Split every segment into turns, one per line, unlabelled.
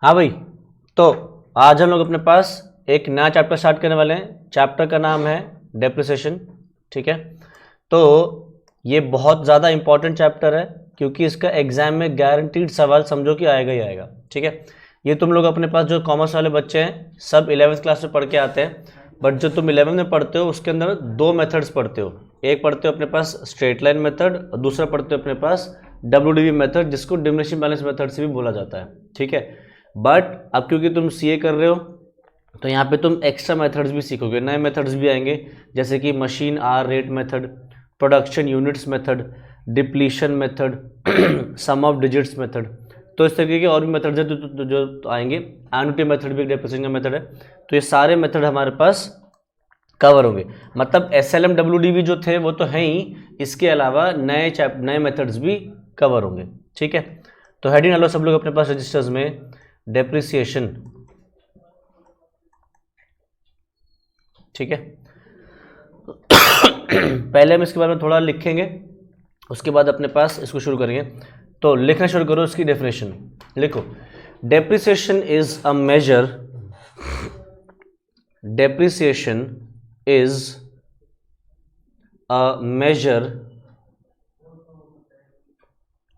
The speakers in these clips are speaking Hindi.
हाँ भाई, तो आज हम लोग अपने पास एक नया चैप्टर स्टार्ट करने वाले हैं। चैप्टर का नाम है डेप्रिसिएशन। ठीक है, तो ये बहुत ज़्यादा इंपॉर्टेंट चैप्टर है क्योंकि इसका एग्जाम में गारंटीड सवाल समझो कि आएगा ही आएगा। ठीक है, ये तुम लोग अपने पास जो कॉमर्स वाले बच्चे हैं सब 11th क्लास में पढ़ के आते हैं, बट जो तुम 11th में पढ़ते हो उसके अंदर दो मेथड्स पढ़ते हो। एक पढ़ते हो अपने पास स्ट्रेट लाइन मेथड और दूसरा पढ़ते हो अपने पास WDV मेथड, जिसको डिमिनिशिंग बैलेंस मेथड से भी बोला जाता है। ठीक है, बट अब क्योंकि तुम CA कर रहे हो तो यहाँ पे तुम एक्स्ट्रा मेथड्स भी सीखोगे, नए मेथड्स भी आएंगे, जैसे कि machine hour rate method, production units method, depletion method, sum of digits method. तो इस तरीके के और भी मेथड्स हैं जो आएंगे। एनुटी मेथड भी एक डेप्रिसिएशन का मेथड है। तो ये सारे मेथड हमारे पास कवर होंगे। मतलब SLM WDV जो थे वो तो हैं ही, इसके अलावा नए मेथड्स भी कवर होंगे। ठीक है, तो हेडिंग डालो सब लोग अपने पास रजिस्टर्स में, डेप्रिसिएशन। ठीक है, पहले हम इसके बारे में थोड़ा लिखेंगे, उसके बाद अपने पास इसको शुरू करेंगे। तो लिखना शुरू करो, इसकी डेफिनेशन लिखो। Depreciation is a measure, depreciation is a measure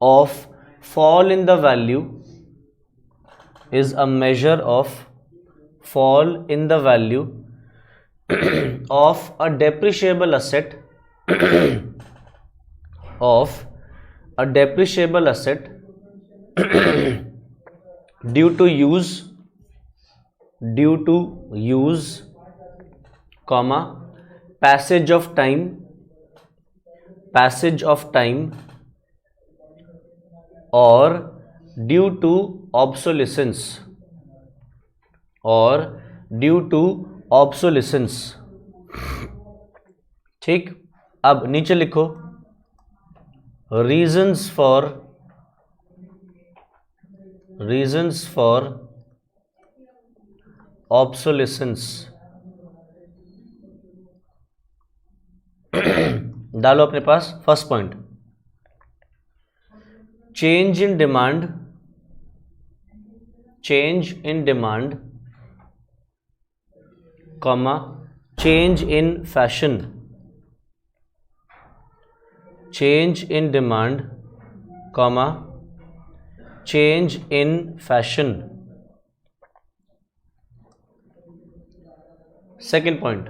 of fall in the value, is a measure of fall in the value of a depreciable asset of a depreciable asset due to use comma passage of time or due to obsolescence ठीक, अब नीचे लिखो रीजंस फॉर ऑब्सोलेसेंस। डालो अपने पास first point, change in demand, comma change in fashion, change in demand, comma change in fashion। second point,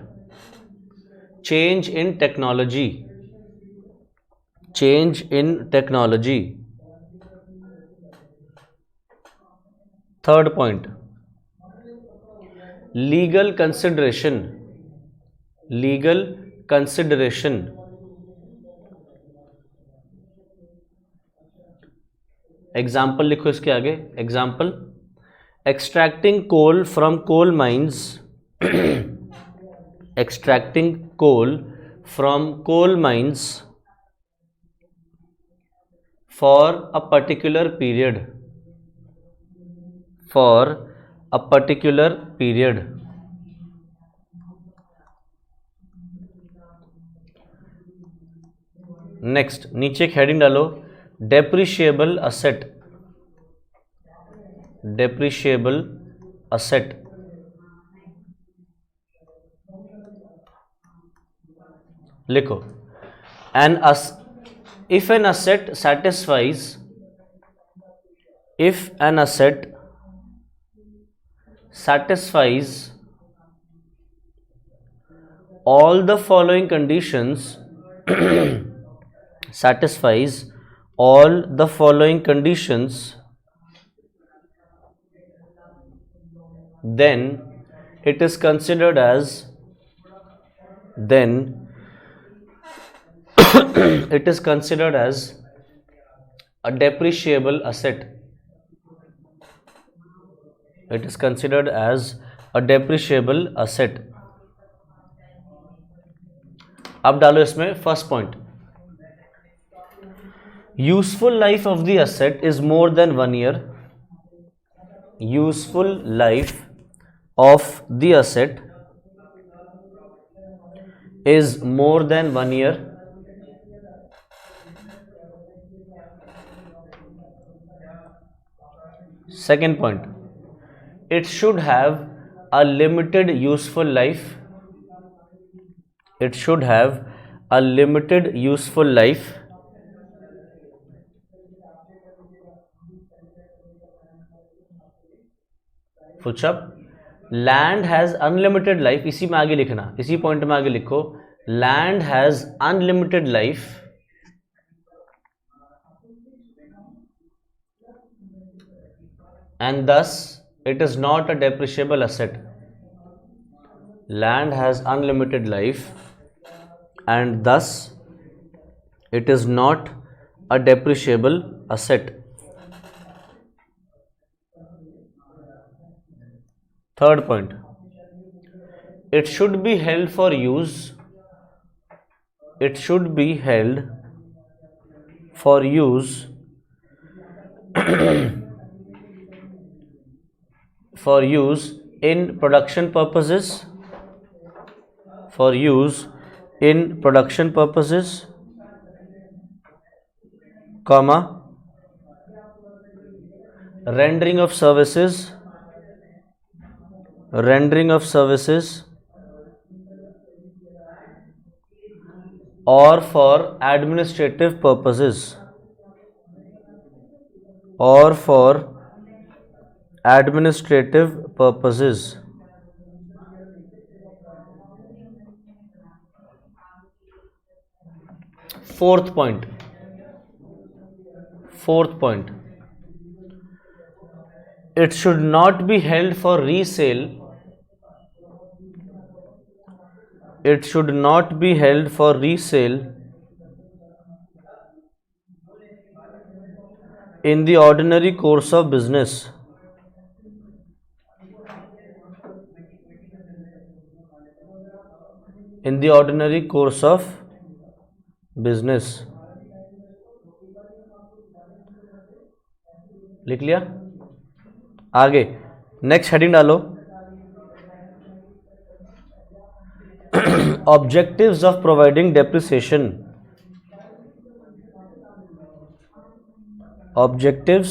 change in technology, third point, legal consideration। Example लिखो इसके आगे, example extracting coal from coal mines, for a particular period, next नीचे एक हेडिंग डालो, डेप्रिशिएबल असेट, लिखो if an asset satisfies all the following conditions then it is considered as a depreciable asset। अब डालो इसमें first point, useful life of the asset is more than 1 year, useful life of the asset is more than 1 year। Second point, It should have a limited useful life. It should have a limited useful life. Push up land has unlimited life, इसी में आगे लिखना, इसी पॉइंट में आगे लिखो, land has unlimited life and thus it is not a depreciable asset. Land has unlimited life and thus it is not a depreciable asset. Third point, it should be held for use. It should be held for use for use in production purposes. For use in production purposes, comma, rendering of services. Rendering of services or for administrative purposes, or for administrative purposes. Fourth point, it should not be held for resale. It should not be held for resale in the ordinary course of business. In the ordinary course of business. लिख लिया? आगे नेक्स्ट हेडिंग डालो, objectives of providing depreciation. Objectives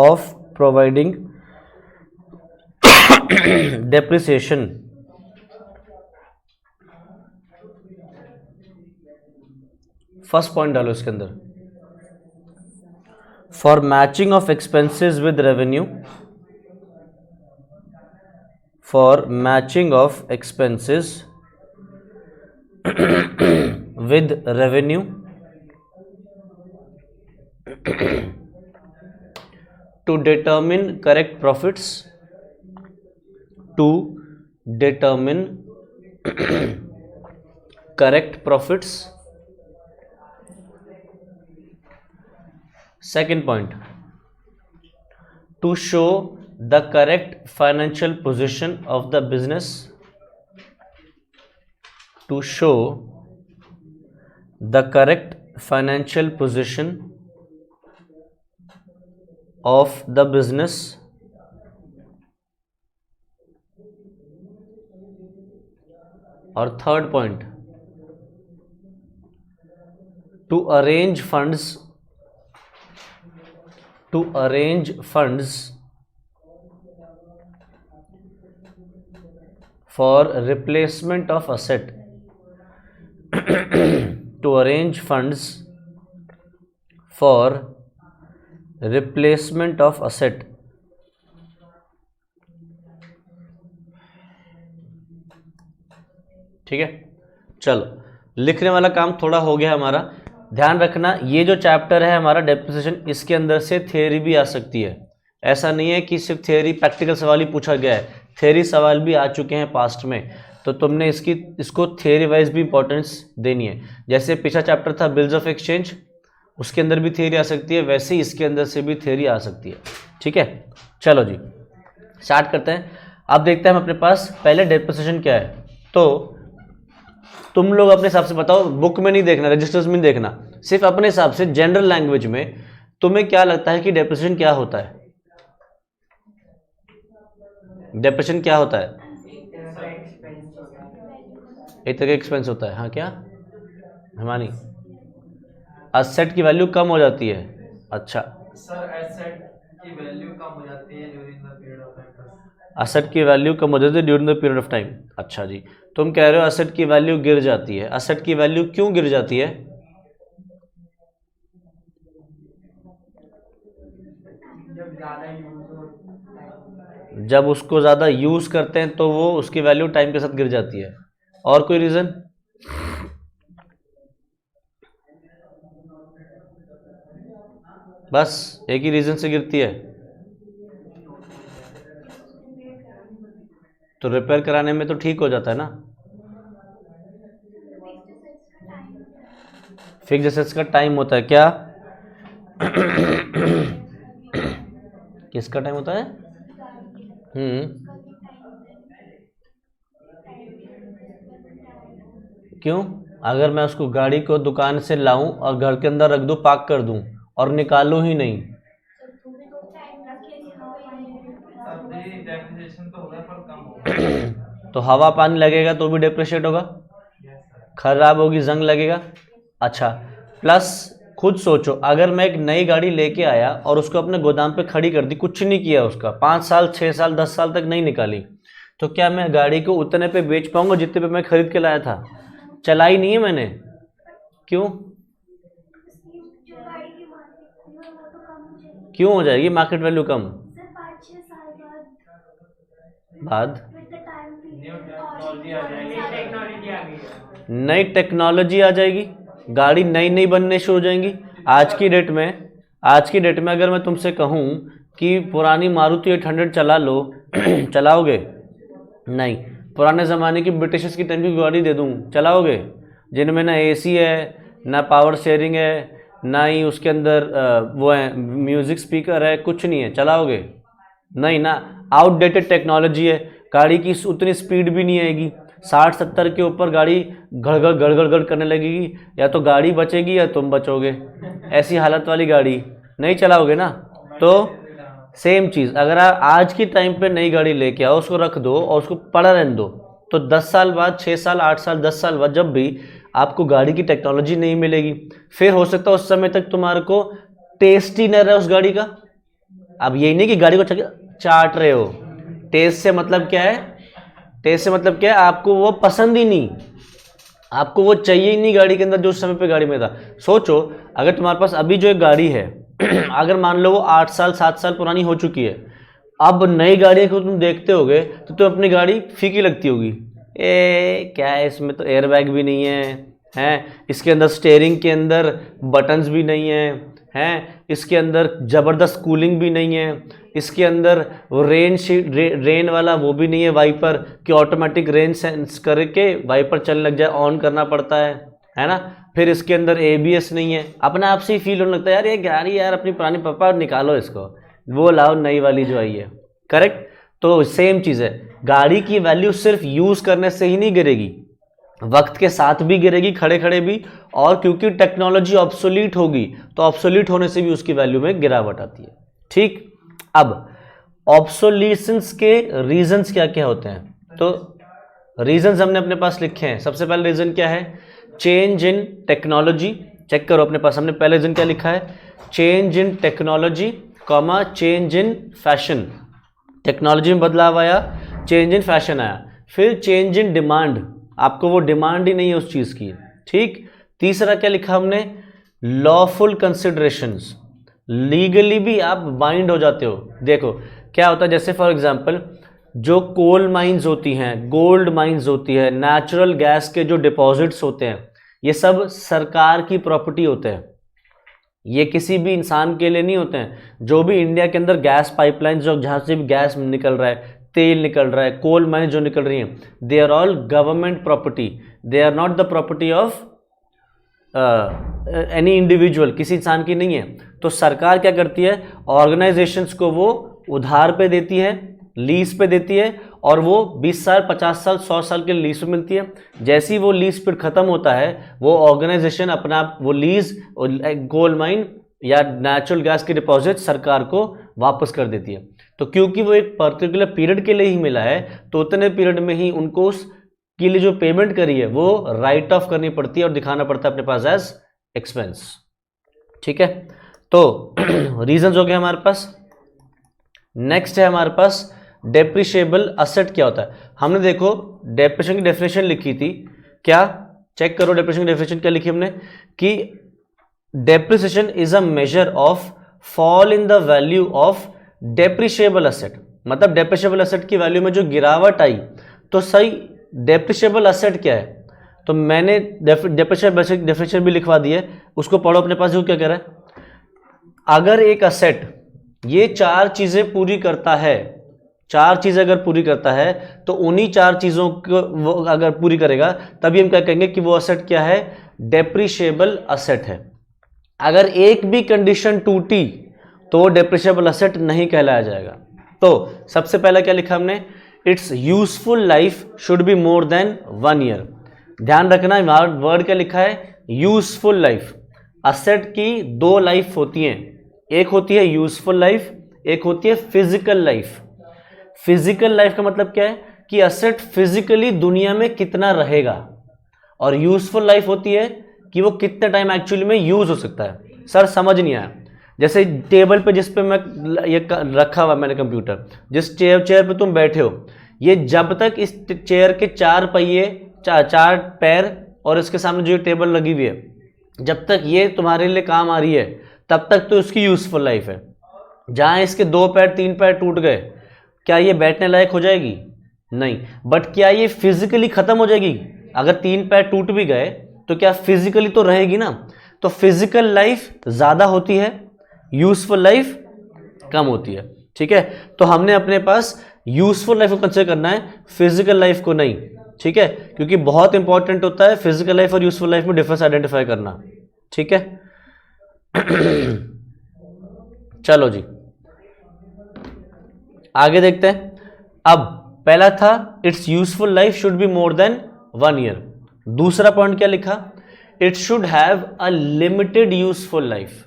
of providing depreciation. First point डालो इसके अंदर, for matching of expenses with revenue. For matching of expenses with revenue, to determine correct profits, to determine correct profits. Second point, to show the correct financial position of the business. To show the correct financial position of the business. और third point, to arrange funds, to arrange funds for replacement of asset. To arrange funds for replacement of asset. ठीक है, चलो लिखने वाला काम थोड़ा हो गया हमारा. ध्यान रखना, ये जो चैप्टर है हमारा डेप्रिसिएशन, इसके अंदर से थ्योरी भी आ सकती है. ऐसा नहीं है कि सिर्फ थ्योरी प्रैक्टिकल सवाल ही पूछा गया है, थ्योरी सवाल भी आ चुके हैं पास्ट में, तो तुमने इसको थ्योरी वाइज भी इंपॉर्टेंस देनी है. जैसे पिछला चैप्टर था बिल्स ऑफ एक्सचेंज, उसके अंदर भी थ्योरी आ सकती है, वैसे ही इसके अंदर से भी थ्योरी आ सकती है. ठीक है, चलो जी स्टार्ट करते हैं. अब देखते हैं हम अपने पास पहले डेप्रिसिएशन क्या है. तो तुम लोग अपने हिसाब से बताओ, बुक में नहीं देखना, रजिस्टर्स में नहीं देखना, सिर्फ अपने हिसाब से जनरल लैंग्वेज में तुम्हें क्या लगता है कि डेप्रिसिएशन क्या होता है? डेप्रिसिएशन क्या होता है? एक तरह का एक्सपेंस होता है. हाँ क्या हिमानी? एसेट की वैल्यू कम हो जाती है. अच्छा
सर, एसेट की वैल्यू कम हो जाती है during the period of time.
Asset की वैल्यू कम हो जाती है during the period of time. अच्छा जी, तुम कह रहे हो असेट की वैल्यू गिर जाती है। असेट की वैल्यू क्यों गिर जाती है? जब उसको ज़्यादा यूज़ करते हैं तो वो उसकी वैल्यू टाइम के साथ गिर जाती है। और कोई रीज़न? बस एक ही रीज़न से गिरती है। तो रिपेयर कराने में तो ठीक हो जाता है ना। फिक्स एसेट्स का टाइम होता है क्या? किसका टाइम होता है? क्यों? अगर मैं उसको गाड़ी को दुकान से लाऊं और घर के अंदर रख दूं, पार्क कर दूं और निकालूं ही नहीं, तो हवा पानी लगेगा तो भी डेप्रिशिएट होगा, खराब होगी, जंग लगेगा। अच्छा, प्लस खुद सोचो, अगर मैं एक नई गाड़ी लेके आया और उसको अपने गोदाम पे खड़ी कर दी, कुछ नहीं किया उसका, 5 साल 6 साल 10 साल तक नहीं निकाली, तो क्या मैं गाड़ी को उतने पे बेच पाऊंगा जितने पे मैं खरीद के लाया था? चलाई नहीं है मैंने। क्यों? क्यों हो जाएगी मार्केट वैल्यू कम? बाद नई टेक्नोलॉजी आ जाएगी, गाड़ी नई नई बनने शुरू हो जाएंगी। आज की डेट में अगर मैं तुमसे कहूँ कि पुरानी मारुति 800 चला लो, चलाओगे? नहीं। पुराने ज़माने की ब्रिटिशर्स की टाइम की गाड़ी दे दूँ, चलाओगे? जिनमें ना एसी है, ना पावर शेयरिंग है, ना ही उसके अंदर वो है म्यूज़िक स्पीकर है, कुछ नहीं है, चलाओगे? नहीं ना। आउटडेटेड टेक्नोलॉजी है, गाड़ी की उतनी स्पीड भी नहीं आएगी, 60-70 के ऊपर गाड़ी गड़गड़ गड़गड़ गड़ करने लगेगी, या तो गाड़ी बचेगी या तुम बचोगे, ऐसी हालत वाली गाड़ी नहीं चलाओगे ना। तो सेम चीज़, अगर आप आज की टाइम पे नई गाड़ी लेके आओ, उसको रख दो और उसको पड़ा रहने दो, तो 10 साल बाद, 6 साल 8 साल 10 साल बाद जब भी आपको गाड़ी की टेक्नोलॉजी नहीं मिलेगी, फिर हो सकता है उस समय तक तुम्हारे को टेस्ट ही न रहे उस गाड़ी का। अब यही नहीं कि गाड़ी को चाट रहे हो, टेस्ट से मतलब क्या है? टेस्ट से मतलब क्या है? आपको वो पसंद ही नहीं, आपको वो चाहिए ही नहीं गाड़ी के अंदर जो उस समय पे गाड़ी में था। सोचो, अगर तुम्हारे पास अभी जो एक गाड़ी है, अगर मान लो वो 8 साल 7 साल पुरानी हो चुकी है, अब नई गाड़ी को तुम देखते होगे तो तुम अपनी गाड़ी फीकी लगती होगी। क्या है इसमें, तो एयरबैग भी नहीं है, इसके अंदर स्टेयरिंग के अंदर बटन्स भी नहीं हैं, इसके अंदर ज़बरदस्त कूलिंग भी नहीं है, इसके अंदर वो रेन वाला वो भी नहीं है, वाइपर कि ऑटोमेटिक रेन सेंस करके वाइपर चलने लग जाए, ऑन करना पड़ता है ना। फिर इसके अंदर ABS नहीं है, अपने आप से ही फील होने लगता है यार ये गाड़ी यार अपनी पुरानी, पापा निकालो इसको, वो लाओ नई वाली जो आई है। करेक्ट? तो सेम चीज़ है, गाड़ी की वैल्यू सिर्फ यूज़ करने से ही नहीं गिरेगी, वक्त के साथ भी गिरेगी, खड़े खड़े भी, और क्योंकि टेक्नोलॉजी ऑब्सोलीट होगी तो ऑब्सोलीट होने से भी उसकी वैल्यू में गिरावट आती है। ठीक, अब ऑब्सोलीसेंस के रीजंस क्या क्या होते हैं? तो रीजंस हमने अपने पास लिखे हैं। सबसे पहले रीजन क्या है? Change in technology. चेक करो अपने पास, हमने पहले रीजन क्या लिखा है? Change in technology, comma change in fashion. Technology में बदलाव आया, चेंज इन फैशन आया। फिर चेंज इन डिमांड, आपको वो डिमांड ही नहीं है उस चीज़ की। ठीक, तीसरा क्या लिखा हमने? लॉफुल कंसिडरेशंस, लीगली भी आप बाइंड हो जाते हो। देखो क्या होता है, जैसे फॉर एग्जांपल जो कोल माइंस होती हैं, गोल्ड माइंस होती है, नेचुरल गैस के जो डिपॉजिट्स होते हैं, ये सब सरकार की प्रॉपर्टी होते हैं, ये किसी भी इंसान के लिए नहीं होते हैं। जो भी इंडिया के अंदर गैस पाइपलाइन, जो जहाँ से भी गैस निकल रहा है, तेल निकल रहा है, कोल माइंस जो निकल रही हैं, they are all government property, they are not the property of any individual, किसी इंसान की नहीं है। तो सरकार क्या करती है? ऑर्गेनाइजेशंस को वो उधार पे देती है, लीज पे देती है, और वो 20 साल 50 साल 100 साल के लीज पे मिलती है। जैसे ही वो लीज पीरियड खत्म होता है, वो ऑर्गेनाइजेशन अपना वो लीज गोल्ड माइन या नेचुरल गैस के डिपॉजिट सरकार को वापस कर देती है। तो क्योंकि वो एक पर्टिकुलर पीरियड के लिए ही मिला है, तो उतने पीरियड में ही उनको उसके लिए जो पेमेंट करी है वो राइट ऑफ करनी पड़ती है और दिखाना पड़ता है अपने पास एज एक्सपेंस। ठीक है, तो रीजंस हो गए हमारे पास। नेक्स्ट है हमारे पास डेप्रिशिएबल असेट क्या होता है। हमने देखो डेप्रिसिएशन की डेफिनेशन लिखी थी, क्या चेक करो डेप्रिसिएशन की डेफिनेशन क्या लिखी हमने कि depreciation is a measure of fall in the value of depreciable asset. मतलब डेप्रिशिएबल असेट की वैल्यू में जो गिरावट आई, तो सही डेप्रिशिएबल असेट क्या है, तो मैंने डेप्रिशिएबल असेट डेफिनेशन भी लिखवा दी है, उसको पढ़ो अपने पास। जो क्या कह रहा है, अगर एक असेट ये चार चीजें पूरी करता है, चार चीजें अगर पूरी करता है, तो उन्हीं चार चीजों को वो अगर पूरी करेगा तभी हम क्या कहेंगे कि वो असेट क्या है, डेप्रिशिएबल असेट है। अगर एक भी कंडीशन टूटी तो वो डेप्रिशिएबल असेट नहीं कहलाया जाएगा। तो सबसे पहला क्या लिखा हमने, it's useful life should be more than 1 year. ध्यान रखना वर्ड क्या लिखा है, यूजफुल लाइफ। असेट की दो लाइफ होती हैं, एक होती है यूजफुल लाइफ, एक होती है फिजिकल लाइफ। फिजिकल लाइफ का मतलब क्या है कि असेट फिजिकली दुनिया में कितना रहेगा, और यूजफुल लाइफ होती है कि वो कितने टाइम एक्चुअली में यूज हो सकता है। सर समझ नहीं आया। जैसे टेबल पे जिस पे मैं ये रखा हुआ मैंने कंप्यूटर, जिस चेयर पे तुम बैठे हो, ये जब तक इस चेयर के चार पहिए, चार पैर और इसके सामने जो टेबल लगी हुई है, जब तक ये तुम्हारे लिए काम आ रही है तब तक तो उसकी यूजफुल लाइफ है। जहां इसके 2 पैर 3 पैर टूट गए, क्या ये बैठने लायक हो जाएगी? नहीं। बट क्या ये फिजिकली खत्म हो जाएगी? अगर 3 पैर टूट भी गए तो क्या फिजिकली तो रहेगी ना। तो फिजिकल लाइफ ज्यादा होती है, यूजफुल लाइफ कम होती है। ठीक है, तो हमने अपने पास यूजफुल लाइफ को कंसीडर करना है, फिजिकल लाइफ को नहीं। ठीक है, क्योंकि बहुत इंपॉर्टेंट होता है फिजिकल लाइफ और यूजफुल लाइफ में डिफरेंस आइडेंटिफाई करना। ठीक है चलो जी आगे देखते हैं। अब पहला था it's useful life should be more than 1 year. दूसरा पॉइंट क्या लिखा, it should have a limited useful life.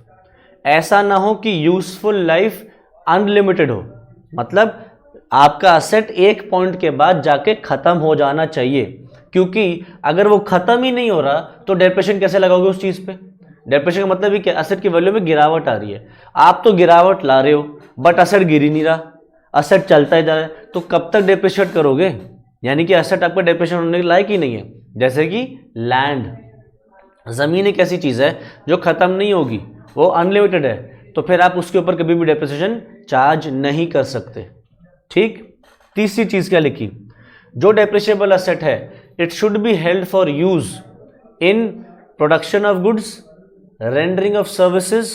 ऐसा ना हो कि यूजफुल लाइफ अनलिमिटेड हो, मतलब आपका असेट एक पॉइंट के बाद जाके खत्म हो जाना चाहिए, क्योंकि अगर वो खत्म ही नहीं हो रहा तो डेप्रेशन कैसे लगाओगे उस चीज पे। डेप्रेशन का मतलब ही क्या, असेट की वैल्यू में गिरावट आ रही है। आप तो गिरावट ला रहे हो बट असेट गिर ही नहीं रहा, असेट चलता ही जा रहा है, तो कब तक डेप्रिशिएट करोगे? यानी कि असेट आपका डेप्रिशिएट होने के लायक ही नहीं है। जैसे कि लैंड, जमीन एक ऐसी चीज है जो खत्म नहीं होगी, वो अनलिमिटेड है, तो फिर आप उसके ऊपर कभी भी डेप्रिसिएशन चार्ज नहीं कर सकते। ठीक। तीसरी चीज क्या लिखी, जो डेप्रिशिएबल असेट है it should be held for use in production of goods, rendering of services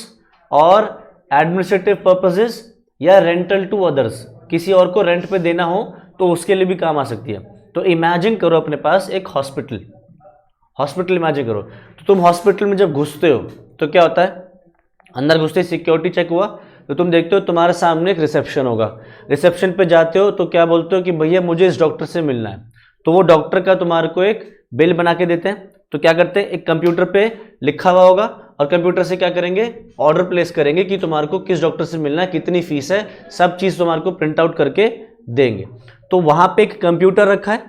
और एडमिनिस्ट्रेटिव पर्पसेस या रेंटल टू अदर्स। किसी और को रेंट पे देना हो तो उसके लिए भी काम आ सकती है। तो इमेजिन करो अपने पास एक हॉस्पिटल इमेजिन करो। तो तुम हॉस्पिटल में जब घुसते हो तो क्या होता है, अंदर घुसते ही सिक्योरिटी चेक हुआ तो तुम देखते हो तुम्हारे सामने एक रिसेप्शन होगा। रिसेप्शन पे जाते हो तो क्या बोलते हो कि भैया मुझे इस डॉक्टर से मिलना है, तो वो डॉक्टर का तुम्हारे को एक बिल बना के देते हैं। तो क्या करते हैं, एक कंप्यूटर पे लिखा हुआ होगा और कंप्यूटर से क्या करेंगे, ऑर्डर प्लेस करेंगे कि तुम्हारे को किस डॉक्टर से मिलना है, कितनी फीस है, सब चीज़ तुम्हारे को प्रिंट आउट करके देंगे। तो वहाँ पे एक कंप्यूटर रखा है,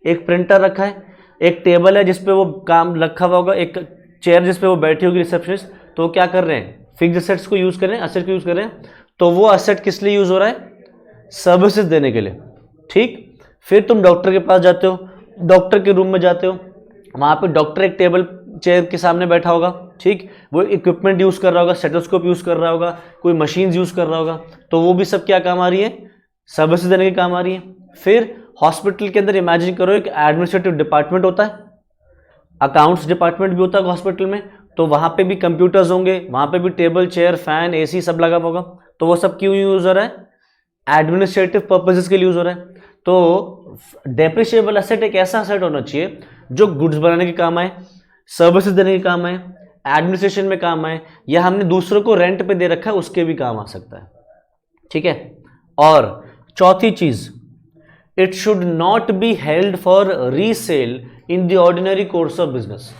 एक प्रिंटर रखा है, एक टेबल है जिसपे वो काम रखा हुआ होगा, एक चेयर जिसपे वो बैठी होगी रिसेप्शनिस्ट। तो वो क्या कर रहे हैं, फिक्स असेट्स को यूज़ कर रहे हैं, असेट को यूज़ कर रहे हैं। तो वो असेट किस लिए यूज़ हो रहा है, सर्विसेज देने के लिए। ठीक। फिर तुम डॉक्टर के पास जाते हो, डॉक्टर के रूम में जाते हो, वहाँ पे डॉक्टर एक टेबल चेयर के सामने बैठा होगा। ठीक। वो इक्विपमेंट यूज़ कर रहा होगा, स्टेथोस्कोप यूज़ कर रहा होगा, कोई मशीन्स यूज़ कर रहा होगा, तो वो भी सब क्या काम आ रही है, सर्विसेज देने के काम आ रही है। फिर हॉस्पिटल के अंदर इमेजिन करो एक एडमिनिस्ट्रेटिव डिपार्टमेंट होता है, अकाउंट्स डिपार्टमेंट भी होता है हॉस्पिटल में, तो वहाँ पे भी कंप्यूटर्स होंगे, वहाँ पे भी टेबल चेयर फैन एसी सब लगा होगा। तो वो सब क्यों यूज़ हो रहा है, एडमिनिस्ट्रेटिव पर्पसेस के लिए यूज़ हो रहा है। तो डेप्रिशिएबल असेट एक ऐसा असेट होना चाहिए जो गुड्स बनाने के काम आए, सर्विसेज देने के काम आए, एडमिनिस्ट्रेशन में काम आए, या हमने दूसरों को रेंट पे दे रखा है उसके भी काम आ सकता है। ठीक है। और चौथी चीज, it should not be held for resale in the ordinary course of business.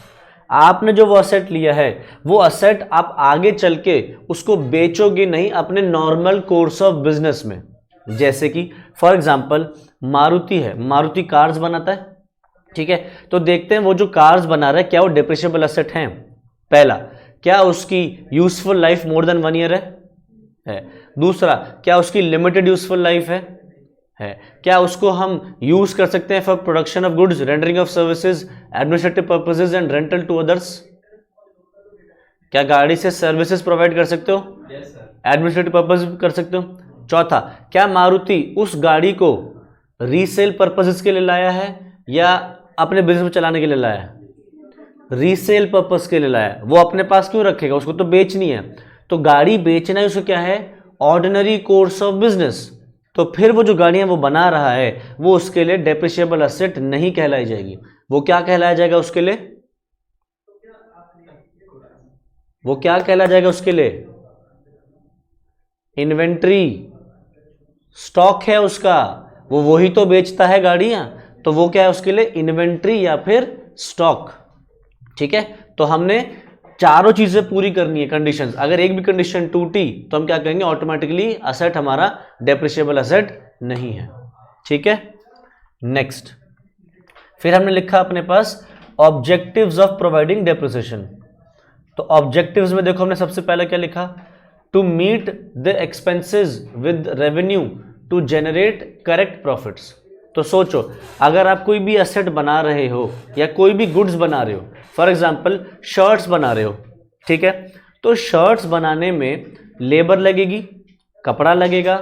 आपने जो वो असेट लिया है वो असेट आप आगे चल के उसको बेचोगे नहीं अपने नॉर्मल कोर्स ऑफ बिजनेस में। जैसे कि फॉर एग्जांपल मारुति है, मारुति कार्स बनाता है। ठीक है, तो देखते हैं वो जो कार्स बना रहा है क्या वो डेप्रिशिएबल असेट हैं। पहला, क्या उसकी useful life more than 1 year है? दूसरा, क्या उसकी लिमिटेड यूजफुल लाइफ है? है। क्या उसको हम यूज कर सकते हैं for production of goods, rendering of services, administrative purposes and rental to others? क्या गाड़ी से सर्विसेज प्रोवाइड कर सकते हो? एडमिनिस्ट्रेटिव पर्पज कर सकते हो। चौथा, क्या मारुति उस गाड़ी को रीसेल पर्पसेस के लिए लाया है या अपने बिजनेस में चलाने के लिए लाया है? रीसेल पर्पस के लिए लाया है। वो अपने पास क्यों रखेगा, उसको तो बेचनी है। तो गाड़ी बेचना है उसको क्या है, ऑर्डिनरी कोर्स ऑफ बिजनेस। तो फिर वो जो गाड़ियां वो बना रहा है वो उसके लिए डेप्रिशिएबल एसेट नहीं कहलाई जाएगी। वो क्या कहलाया जाएगा उसके लिए? वो क्या कहलाया जाएगा उसके लिए? इन्वेंट्री, स्टॉक है उसका, वो वही तो बेचता है गाड़ियां, तो वो क्या है उसके लिए? इन्वेंट्री या फिर स्टॉक। ठीक है, तो हमने चारों चीजें पूरी करनी है कंडीशंस। अगर एक भी कंडीशन टूटी तो हम क्या कहेंगे, ऑटोमेटिकली असेट हमारा डेप्रिशिएबल असेट नहीं है। ठीक है, नेक्स्ट फिर हमने लिखा अपने पास ऑब्जेक्टिव्स ऑफ प्रोवाइडिंग डेप्रिसिएशन। तो ऑब्जेक्टिव्स में देखो हमने सबसे पहले क्या लिखा, to meet the expenses with revenue to generate correct profits. तो सोचो, अगर आप कोई भी एसेट बना रहे हो या कोई भी गुड्स बना रहे हो, फॉर एग्जांपल शर्ट्स बना रहे हो, ठीक है, तो शर्ट्स बनाने में लेबर लगेगी, कपड़ा लगेगा,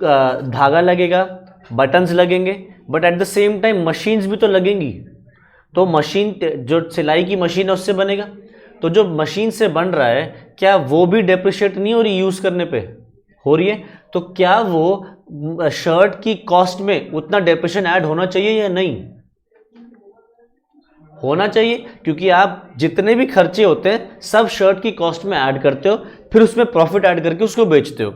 धागा लगेगा, बटन्स लगेंगे, but at the same time machines भी तो लगेंगी। तो मशीन, जो सिलाई की मशीन है उससे बनेगा, तो जो मशीन से बन रहा है क्या वो भी डेप्रिशिएट नहीं हो रही यूज करने पे? हो रही है। तो क्या वो शर्ट की कॉस्ट में उतना डेप्रिशिएशन ऐड होना चाहिए या नहीं? होना चाहिए, क्योंकि आप जितने भी खर्चे होते हैं सब शर्ट की कॉस्ट में ऐड करते हो, फिर उसमें प्रॉफिट ऐड करके उसको बेचते हो।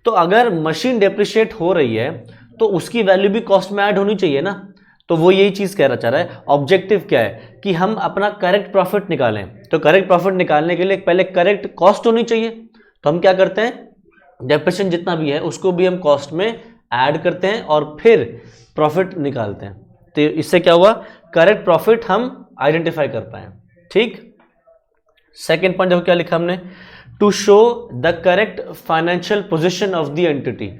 तो अगर मशीन डेप्रिशिएट हो रही है तो उसकी वैल्यू भी कॉस्ट में ऐड होनी चाहिए ना। तो वो यही चीज कहना चाह रहा है। ऑब्जेक्टिव क्या है कि हम अपना करेक्ट प्रॉफिट निकालें। तो करेक्ट प्रॉफिट निकालने के लिए पहले करेक्ट कॉस्ट होनी चाहिए। तो हम क्या करते हैं, डेप्रिसिएशन जितना भी है उसको भी हम कॉस्ट में ऐड करते हैं और फिर प्रॉफिट निकालते हैं। तो इससे क्या हुआ, करेक्ट प्रॉफिट हम आइडेंटिफाई कर पाए। ठीक, सेकेंड पॉइंट देखो क्या लिखा हमने, to show the correct financial position of the entity.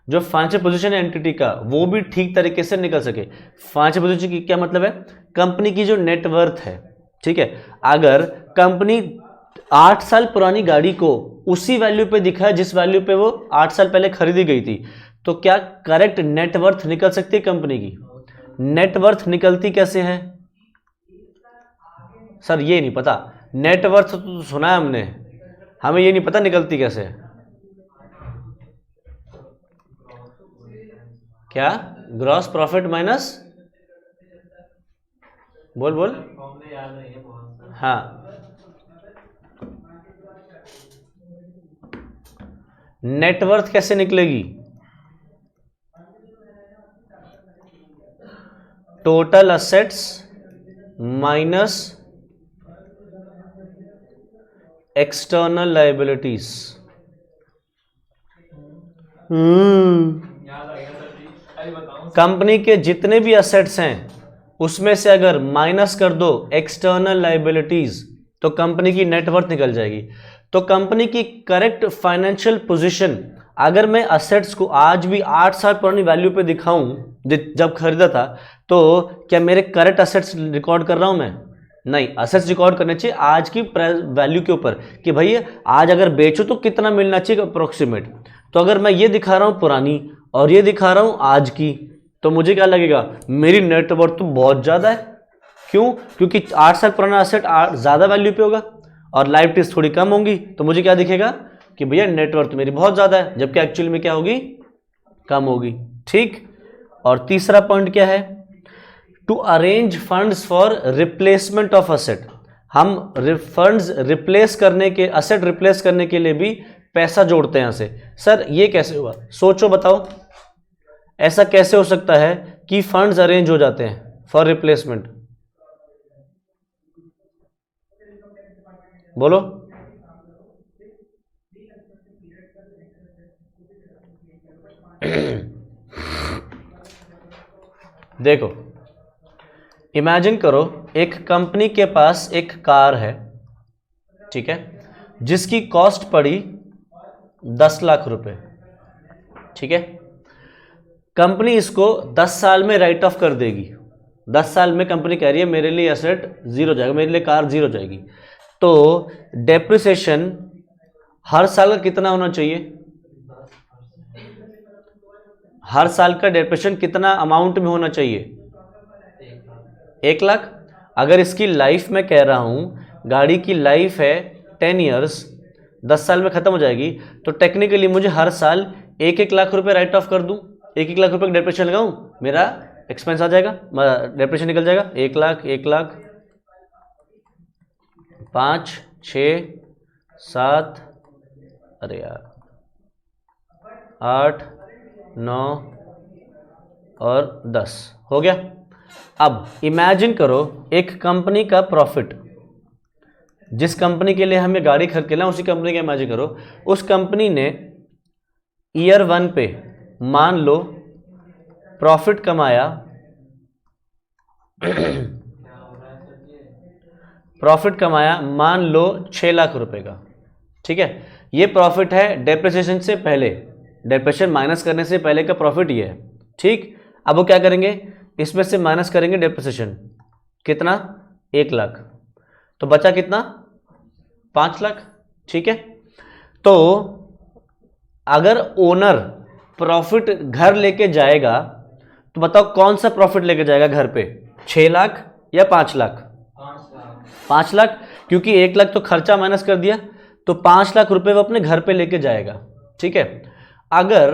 जो फाइनेंशियल पोजीशन है एंटिटी का वो भी ठीक तरीके से निकल सके। फाइनेंशियल पोजीशन की क्या मतलब है, कंपनी की जो नेटवर्थ है, ठीक है, अगर कंपनी 8 साल पुरानी गाड़ी को उसी वैल्यू पे दिखा है जिस वैल्यू पे वो 8 साल पहले खरीदी गई थी, तो क्या करेक्ट नेटवर्थ निकल सकती है कंपनी की? नेटवर्थ निकलती कैसे है सर? ये नहीं पता। नेटवर्थ तो सुना है हमने, हमें ये नहीं पता निकलती कैसे है। क्या? ग्रॉस प्रॉफिट माइनस, बोल बोल। हाँ, नेटवर्थ कैसे निकलेगी? Total assets minus external liabilities. Company के जितने भी असेट्स हैं उसमें से अगर माइनस कर दो एक्सटर्नल लायबिलिटीज तो कंपनी की नेटवर्थ निकल जाएगी। तो कंपनी की करेक्ट फाइनेंशियल पोजीशन, अगर मैं असेट्स को आज भी 8 साल पुरानी वैल्यू पे दिखाऊं जब खरीदा था, तो क्या मेरे करेक्ट असेट्स रिकॉर्ड कर रहा हूं मैं? नहीं, असेट्स रिकॉर्ड करने चाहिए आज की वैल्यू के ऊपर कि भाई आज अगर बेचो तो कितना मिलना चाहिए अप्रोक्सीमेट। तो अगर मैं ये दिखा रहा हूं पुरानी और ये दिखा रहा हूं आज की, तो मुझे क्या लगेगा, मेरी नेटवर्थ तो बहुत ज्यादा है। क्यों? क्योंकि 8 साल पुराना असेट ज्यादा वैल्यू पे होगा और लायबिलिटीज थोड़ी कम होंगी, तो मुझे क्या दिखेगा कि भैया नेटवर्थ मेरी बहुत ज्यादा है, जबकि एक्चुअली में क्या होगी, कम होगी। ठीक, और तीसरा पॉइंट क्या है, to arrange funds for replacement of asset. हम फंड्स रिप्लेस करने के, असेट रिप्लेस करने के लिए भी पैसा जोड़ते हैं यहां से। सर ये कैसे हुआ, सोचो बताओ, ऐसा कैसे हो सकता है कि फंड्स अरेंज हो जाते हैं फॉर रिप्लेसमेंट? बोलो। देखो, इमेजिन करो एक कंपनी के पास एक कार है, ठीक है, जिसकी कॉस्ट पड़ी 10 लाख रुपए, ठीक है। कंपनी इसको 10 साल में राइट ऑफ कर देगी। 10 साल में कंपनी कह रही है मेरे लिए एसेट जीरो जाएगा, मेरे लिए कार जीरो जाएगी। तो डेप्रिसिएशन हर साल का कितना होना चाहिए? हर साल का डेप्रिसिएशन कितना अमाउंट में होना चाहिए? 1 लाख। अगर इसकी लाइफ में कह रहा हूं, गाड़ी की लाइफ है 10 ईयर्स, 10 साल में खत्म हो जाएगी, तो टेक्निकली मुझे हर साल 1-1 लाख रुपए राइट ऑफ कर दूं, 1-1 लाख रुपए का डेप्रिसिएशन लगाऊं, मेरा एक्सपेंस आ जाएगा, डेप्रिसिएशन निकल जाएगा। 1 लाख, 1 लाख, 5, 6, 7, अरे यार 8, 9 और 10 हो गया। अब इमेजिन करो एक कंपनी का प्रॉफिट, जिस कंपनी के लिए हमें गाड़ी खरीद के लाए उसी कंपनी का इमेजिन करो। उस कंपनी ने ईयर 1 पे मान लो प्रॉफिट कमाया प्रॉफिट कमाया मान लो 6 लाख रुपए का, ठीक है। ये प्रॉफिट है डेप्रिसिएशन से पहले, डेप्रिसिएशन माइनस करने से पहले का प्रॉफिट ये है, ठीक। अब वो क्या करेंगे, इसमें से माइनस करेंगे डेप्रिसिएशन, कितना? 1 लाख, तो बचा कितना? 5 लाख, ठीक है। तो अगर ओनर प्रॉफिट घर लेके जाएगा तो बताओ कौन सा प्रॉफिट लेके जाएगा घर पे, 6 लाख या 5 लाख? 5 लाख, क्योंकि 1 लाख तो खर्चा माइनस कर दिया, तो 5 लाख रुपए वो अपने घर पे लेके जाएगा, ठीक है। अगर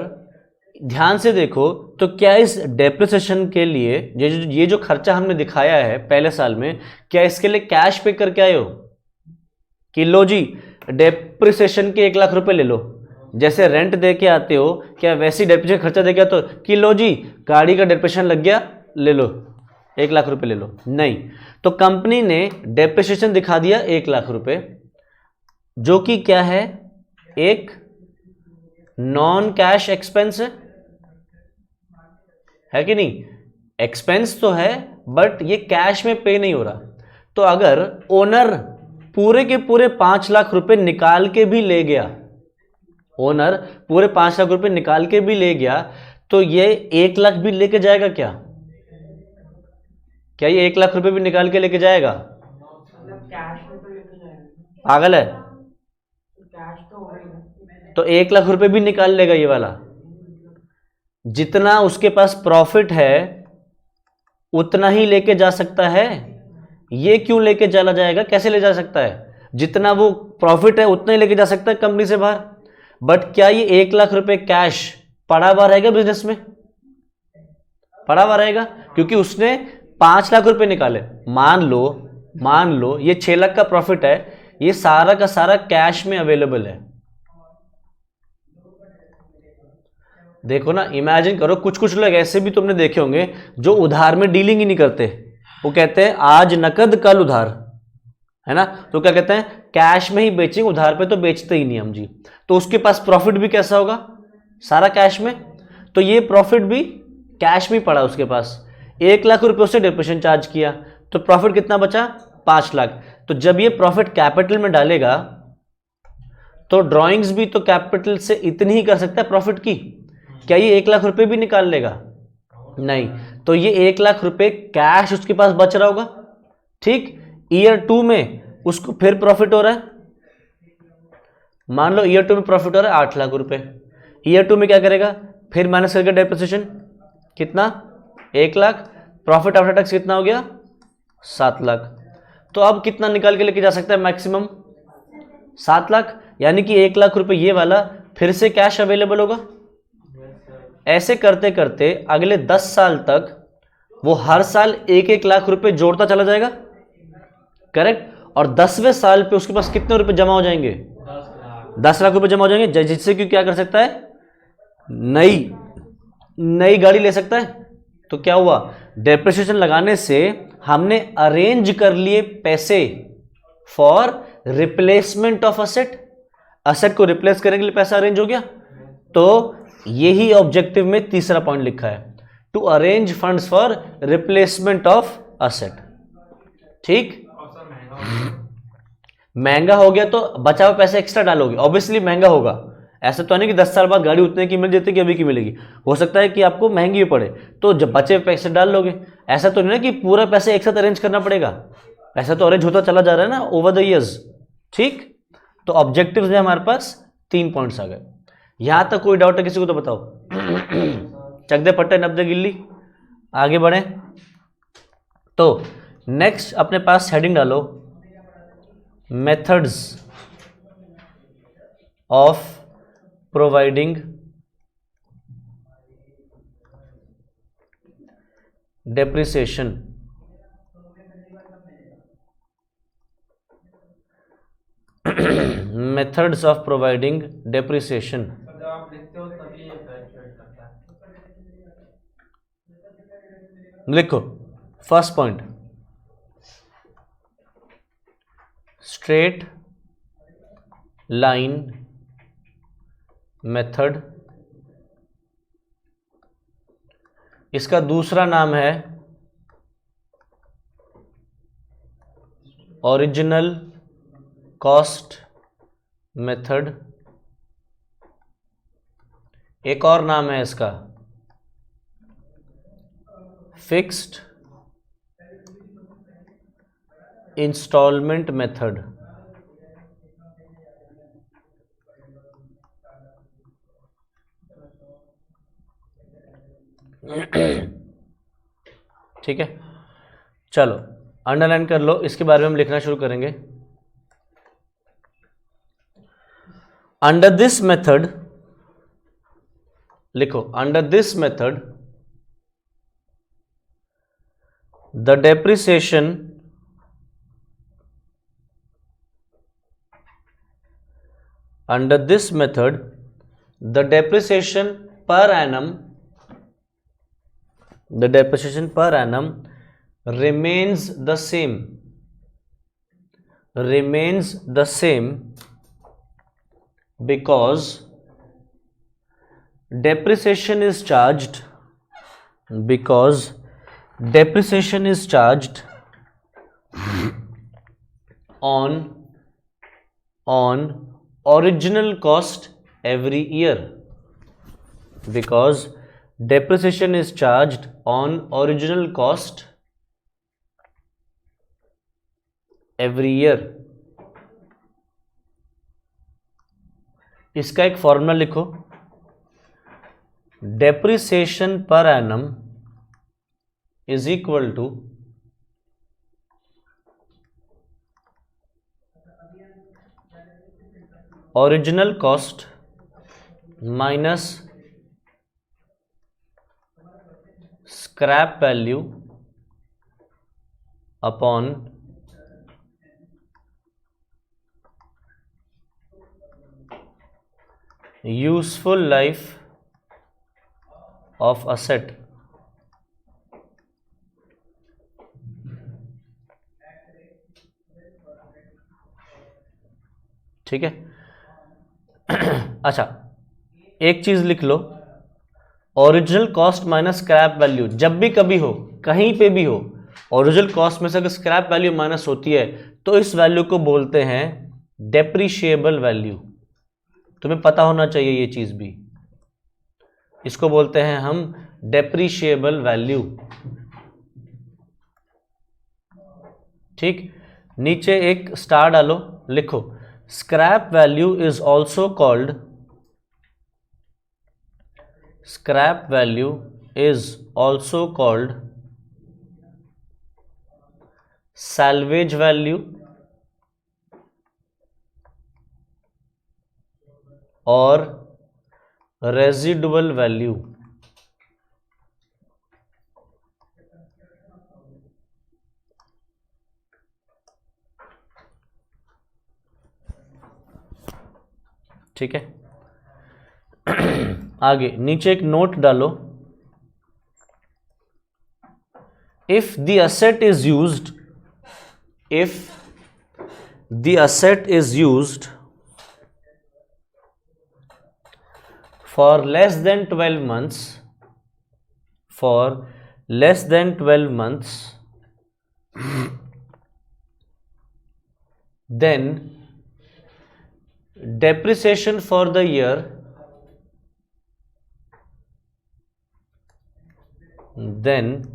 ध्यान से देखो तो क्या इस डेप्रिसिएशन के लिए ये जो खर्चा हमने दिखाया है पहले साल में, क्या इसके लिए कैश पे करके आए हो कि लो जी डेप्रिसिएशन के 1 लाख रुपए ले लो, जैसे रेंट दे के आते हो क्या वैसी डेप्रिसिएशन खर्चा दे के आते हो कि लो जी गाड़ी का डेप्रिसिएशन लग गया ले लो 1 लाख रुपए ले लो? नहीं, तो कंपनी ने डेप्रिसिएशन दिखा दिया 1 लाख रुपए, जो कि क्या है, एक नॉन कैश एक्सपेंस है कि नहीं? एक्सपेंस तो है बट ये कैश में पे नहीं हो रहा। तो अगर ओनर पूरे के पूरे 5 लाख रुपए निकाल के भी ले गया, ओनर पूरे 5 लाख रुपए निकाल के भी ले गया, तो ये 1 लाख भी लेके जाएगा क्या? क्या ये 1 लाख रुपए भी निकाल के लेके जाएगा? पागल है? तो 1 लाख रुपए भी निकाल लेगा ये वाला। जितना उसके पास प्रॉफिट है उतना ही लेके जा सकता है। ये क्यों लेके चला जाएगा? कैसे ले जा सकता है? जितना वो प्रॉफिट है उतना ही लेके जा सकता है कंपनी से बाहर। बट क्या ये 1 लाख रुपए कैश पड़ा हुआ रहेगा बिजनेस में? पड़ा हुआ रहेगा, क्योंकि उसने 5 लाख रुपए निकाले। मान लो ये 6 लाख का प्रॉफिट है, ये सारा का सारा कैश में अवेलेबल है। देखो ना, इमेजिन करो, कुछ लोग ऐसे भी तुमने देखे होंगे जो उधार में डीलिंग ही नहीं करते। वो कहते हैं आज नकद कल उधार, है ना। तो क्या कहते हैं, कैश में ही बेचेंगे, उधार पे तो बेचते ही नहीं हम जी। तो उसके पास प्रॉफिट भी कैसा होगा? सारा कैश में। तो ये प्रॉफिट भी कैश में पड़ा उसके पास। 1 लाख रुपए उससे डेप्रिसिएशन चार्ज किया, तो प्रॉफिट कितना बचा? 5 लाख। तो जब ये प्रॉफिट कैपिटल में डालेगा तो ड्रॉइंग्स भी तो कैपिटल से इतनी ही कर सकता है प्रॉफिट की। क्या ये 1 लाख रुपए भी निकाल लेगा? नहीं। तो ये 1 लाख रुपए कैश उसके पास बच रहा होगा, ठीक। ईयर 2 में उसको फिर प्रॉफिट हो रहा है, मान लो ईयर 2 में प्रॉफिट हो रहा है 8 लाख रुपए। ईयर 2 में क्या करेगा? फिर माइनस करके डेप्रिसिएशन कितना? 1 लाख। प्रॉफिट आफ्टर टैक्स कितना हो गया? 7 लाख। तो अब कितना निकाल के लेके जा सकता है मैक्सिमम? 7 लाख। यानी कि 1 लाख रुपए ये वाला फिर से कैश अवेलेबल होगा। ऐसे करते करते अगले 10 साल तक वो हर साल 1-1 लाख रुपए जोड़ता चला जाएगा, करेक्ट। और 10वें साल पे उसके पास कितने रुपए जमा हो जाएंगे? 10 लाख रुपए जमा हो जाएंगे, जिससे कि क्या कर सकता है? नई गाड़ी ले सकता है। तो क्या हुआ? डेप्रिसिएशन लगाने से हमने अरेंज कर लिए पैसे for replacement of asset. Asset को रिप्लेस करने के लिए पैसा अरेंज हो गया। तो यही ऑब्जेक्टिव में तीसरा पॉइंट लिखा है, to arrange funds for replacement of asset, ठीक। महंगा हो गया तो बचा हुआ पैसा एक्स्ट्रा डालोगे, ऑब्वियसली महंगा होगा। ऐसा तो नहीं कि 10 साल बाद गाड़ी उतने की मिल जाती कि अभी की मिलेगी, हो सकता है कि आपको महंगी पड़े, तो जब बचे पैसे डाल लोगे। ऐसा तो नहीं ना कि पूरा पैसे एक साथ अरेंज करना पड़ेगा, ऐसा तो अरेंज होता चला जा रहा है ना ओवर द ईयर्स। ठीक, तो ऑब्जेक्टिव्स में हमारे पास 3 पॉइंट्स आ गए। यहां तक कोई डाउट है किसी को तो बताओ। चक दे पट्टे नब दे गिल्ली, आगे बढ़े। तो नेक्स्ट अपने पास हेडिंग डालो, methods of providing depreciation. Methods of providing depreciation. लिखो first point, straight line method. इसका दूसरा नाम है ओरिजिनल कॉस्ट मेथड। एक और नाम है इसका फिक्स्ड इंस्टॉलमेंट मेथड। ठीक है, चलो अंडरलाइन कर लो, इसके बारे में हम लिखना शुरू करेंगे। अंडर दिस मेथड, लिखो under this method the depreciation under this method the depreciation per annum remains the same because depreciation is charged on original cost every year, because depreciation is charged on original cost every year। इसका एक फॉर्मूला लिखो, depreciation per annum is equal to original cost minus scrap value upon useful life of asset. ठीक है, अच्छा एक चीज लिख लो, original cost minus scrap value जब भी कभी हो, कहीं पे भी हो, ओरिजिनल कॉस्ट में से अगर स्क्रैप वैल्यू माइनस होती है तो इस वैल्यू को बोलते हैं डेप्रिशिएबल वैल्यू। तुम्हें पता होना चाहिए ये चीज भी, इसको बोलते हैं हम डेप्रिशिएबल वैल्यू। ठीक, नीचे एक स्टार डालो, लिखो scrap value is also called salvage value और residual value। ठीक है, आगे नीचे एक नोट डालो, if the asset is used for less than 12 months, then depreciation for the year, then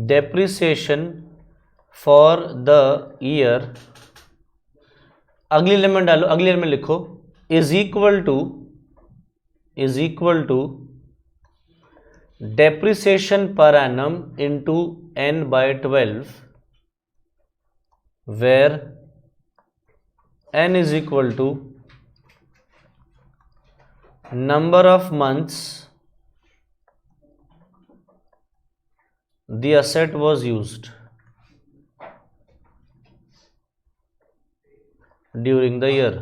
depreciation for the year, अगली लाइन में डालो, अगली लाइन में लिखो is equal to depreciation per annum into n/12, where n is equal to number of months the asset was used during the year.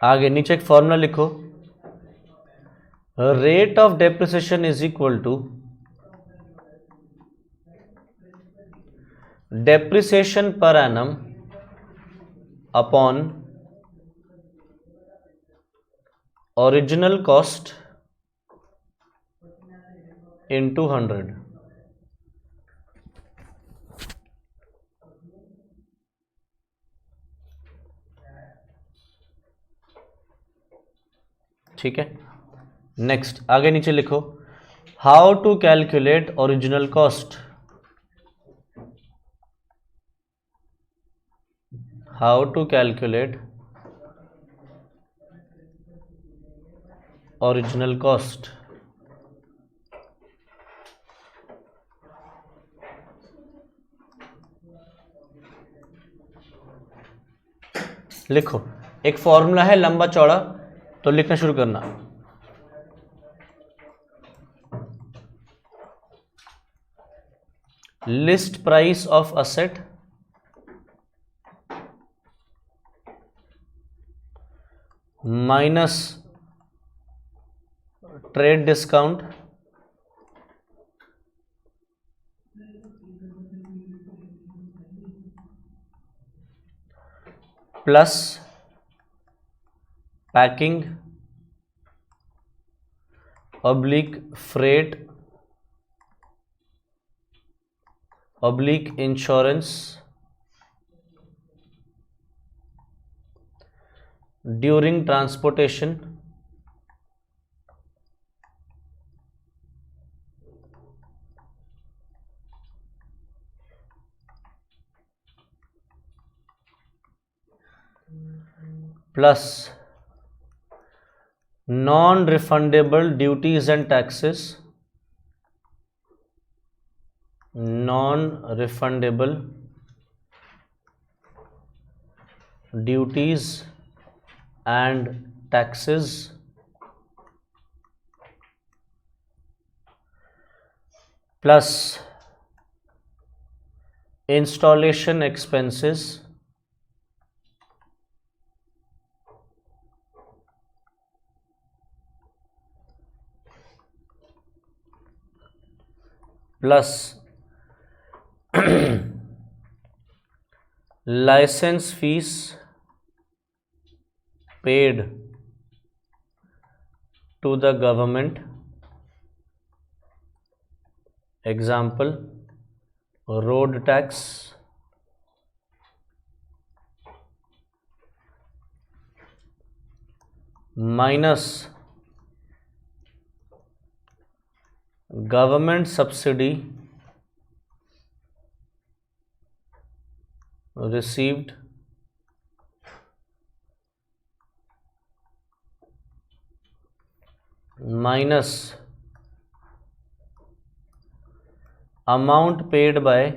आगे नीचे एक फॉर्मूला लिखो, rate of depreciation is equal to depreciation per annum upon original cost into 100. ठीक है, नेक्स्ट आगे नीचे लिखो, how to calculate original cost. How to calculate original cost. लिखो, एक फॉर्मूला है लंबा चौड़ा, तो लिखना शुरू करना. List price of asset minus trade discount plus packing oblique freight oblique insurance during transportation plus non-refundable duties and taxes, non-refundable duties and taxes plus installation expenses plus licence fees paid to the government, example road tax, minus government subsidy received minus amount paid by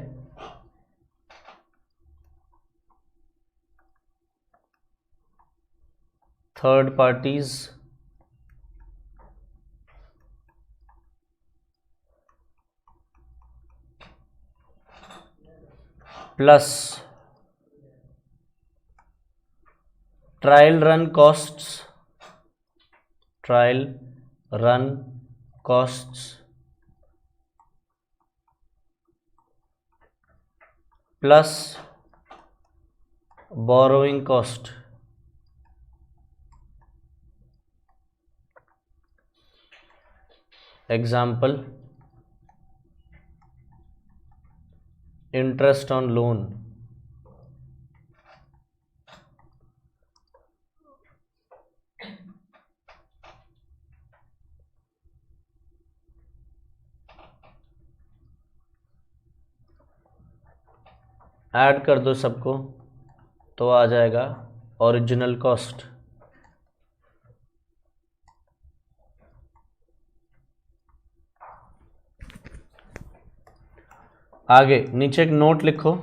third parties plus trial run costs plus borrowing cost. Example interest on loan, add कर दो सबको तो आ जाएगा ओरिजिनल कॉस्ट। आगे नीचे एक नोट लिखो,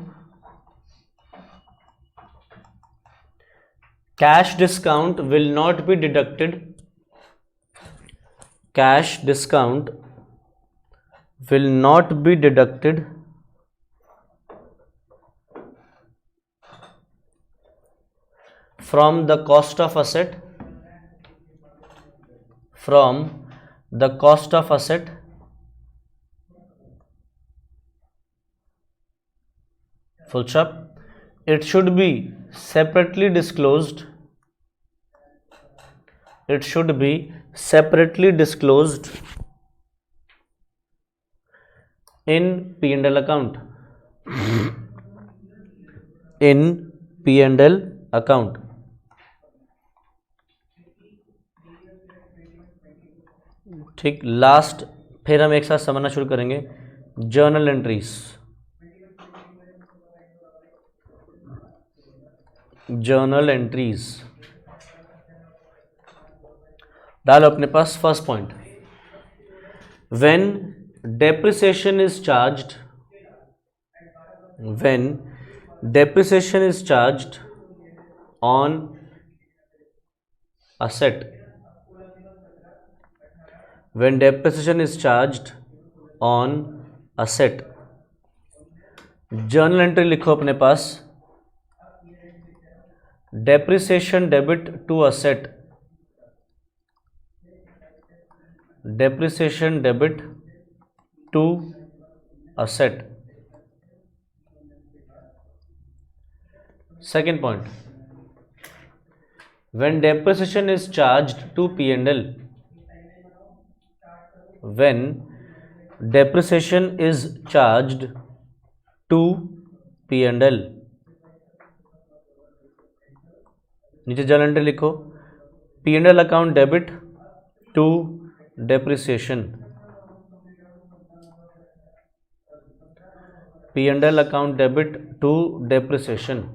cash discount will not be deducted, cash discount will not be deducted from the cost of asset, from the cost of asset full stop. It should be separately disclosed, it should be separately disclosed in P&L account, in P&L account। ठीक, लास्ट फिर हम एक साथ समझना शुरू करेंगे। जर्नल एंट्रीज, जर्नल एंट्रीज डालो अपने पास। First point, when depreciation is charged, when depreciation is charged on asset, when depreciation is charged on asset, journal entry लिखो अपने पास, depreciation debit to asset, depreciation debit to asset. Second point, when depreciation is charged to P&L, when depreciation is charged to P&L, नीचे जर्नल एंट्री लिखो, P&L account debit to depreciation, P&L account debit to depreciation.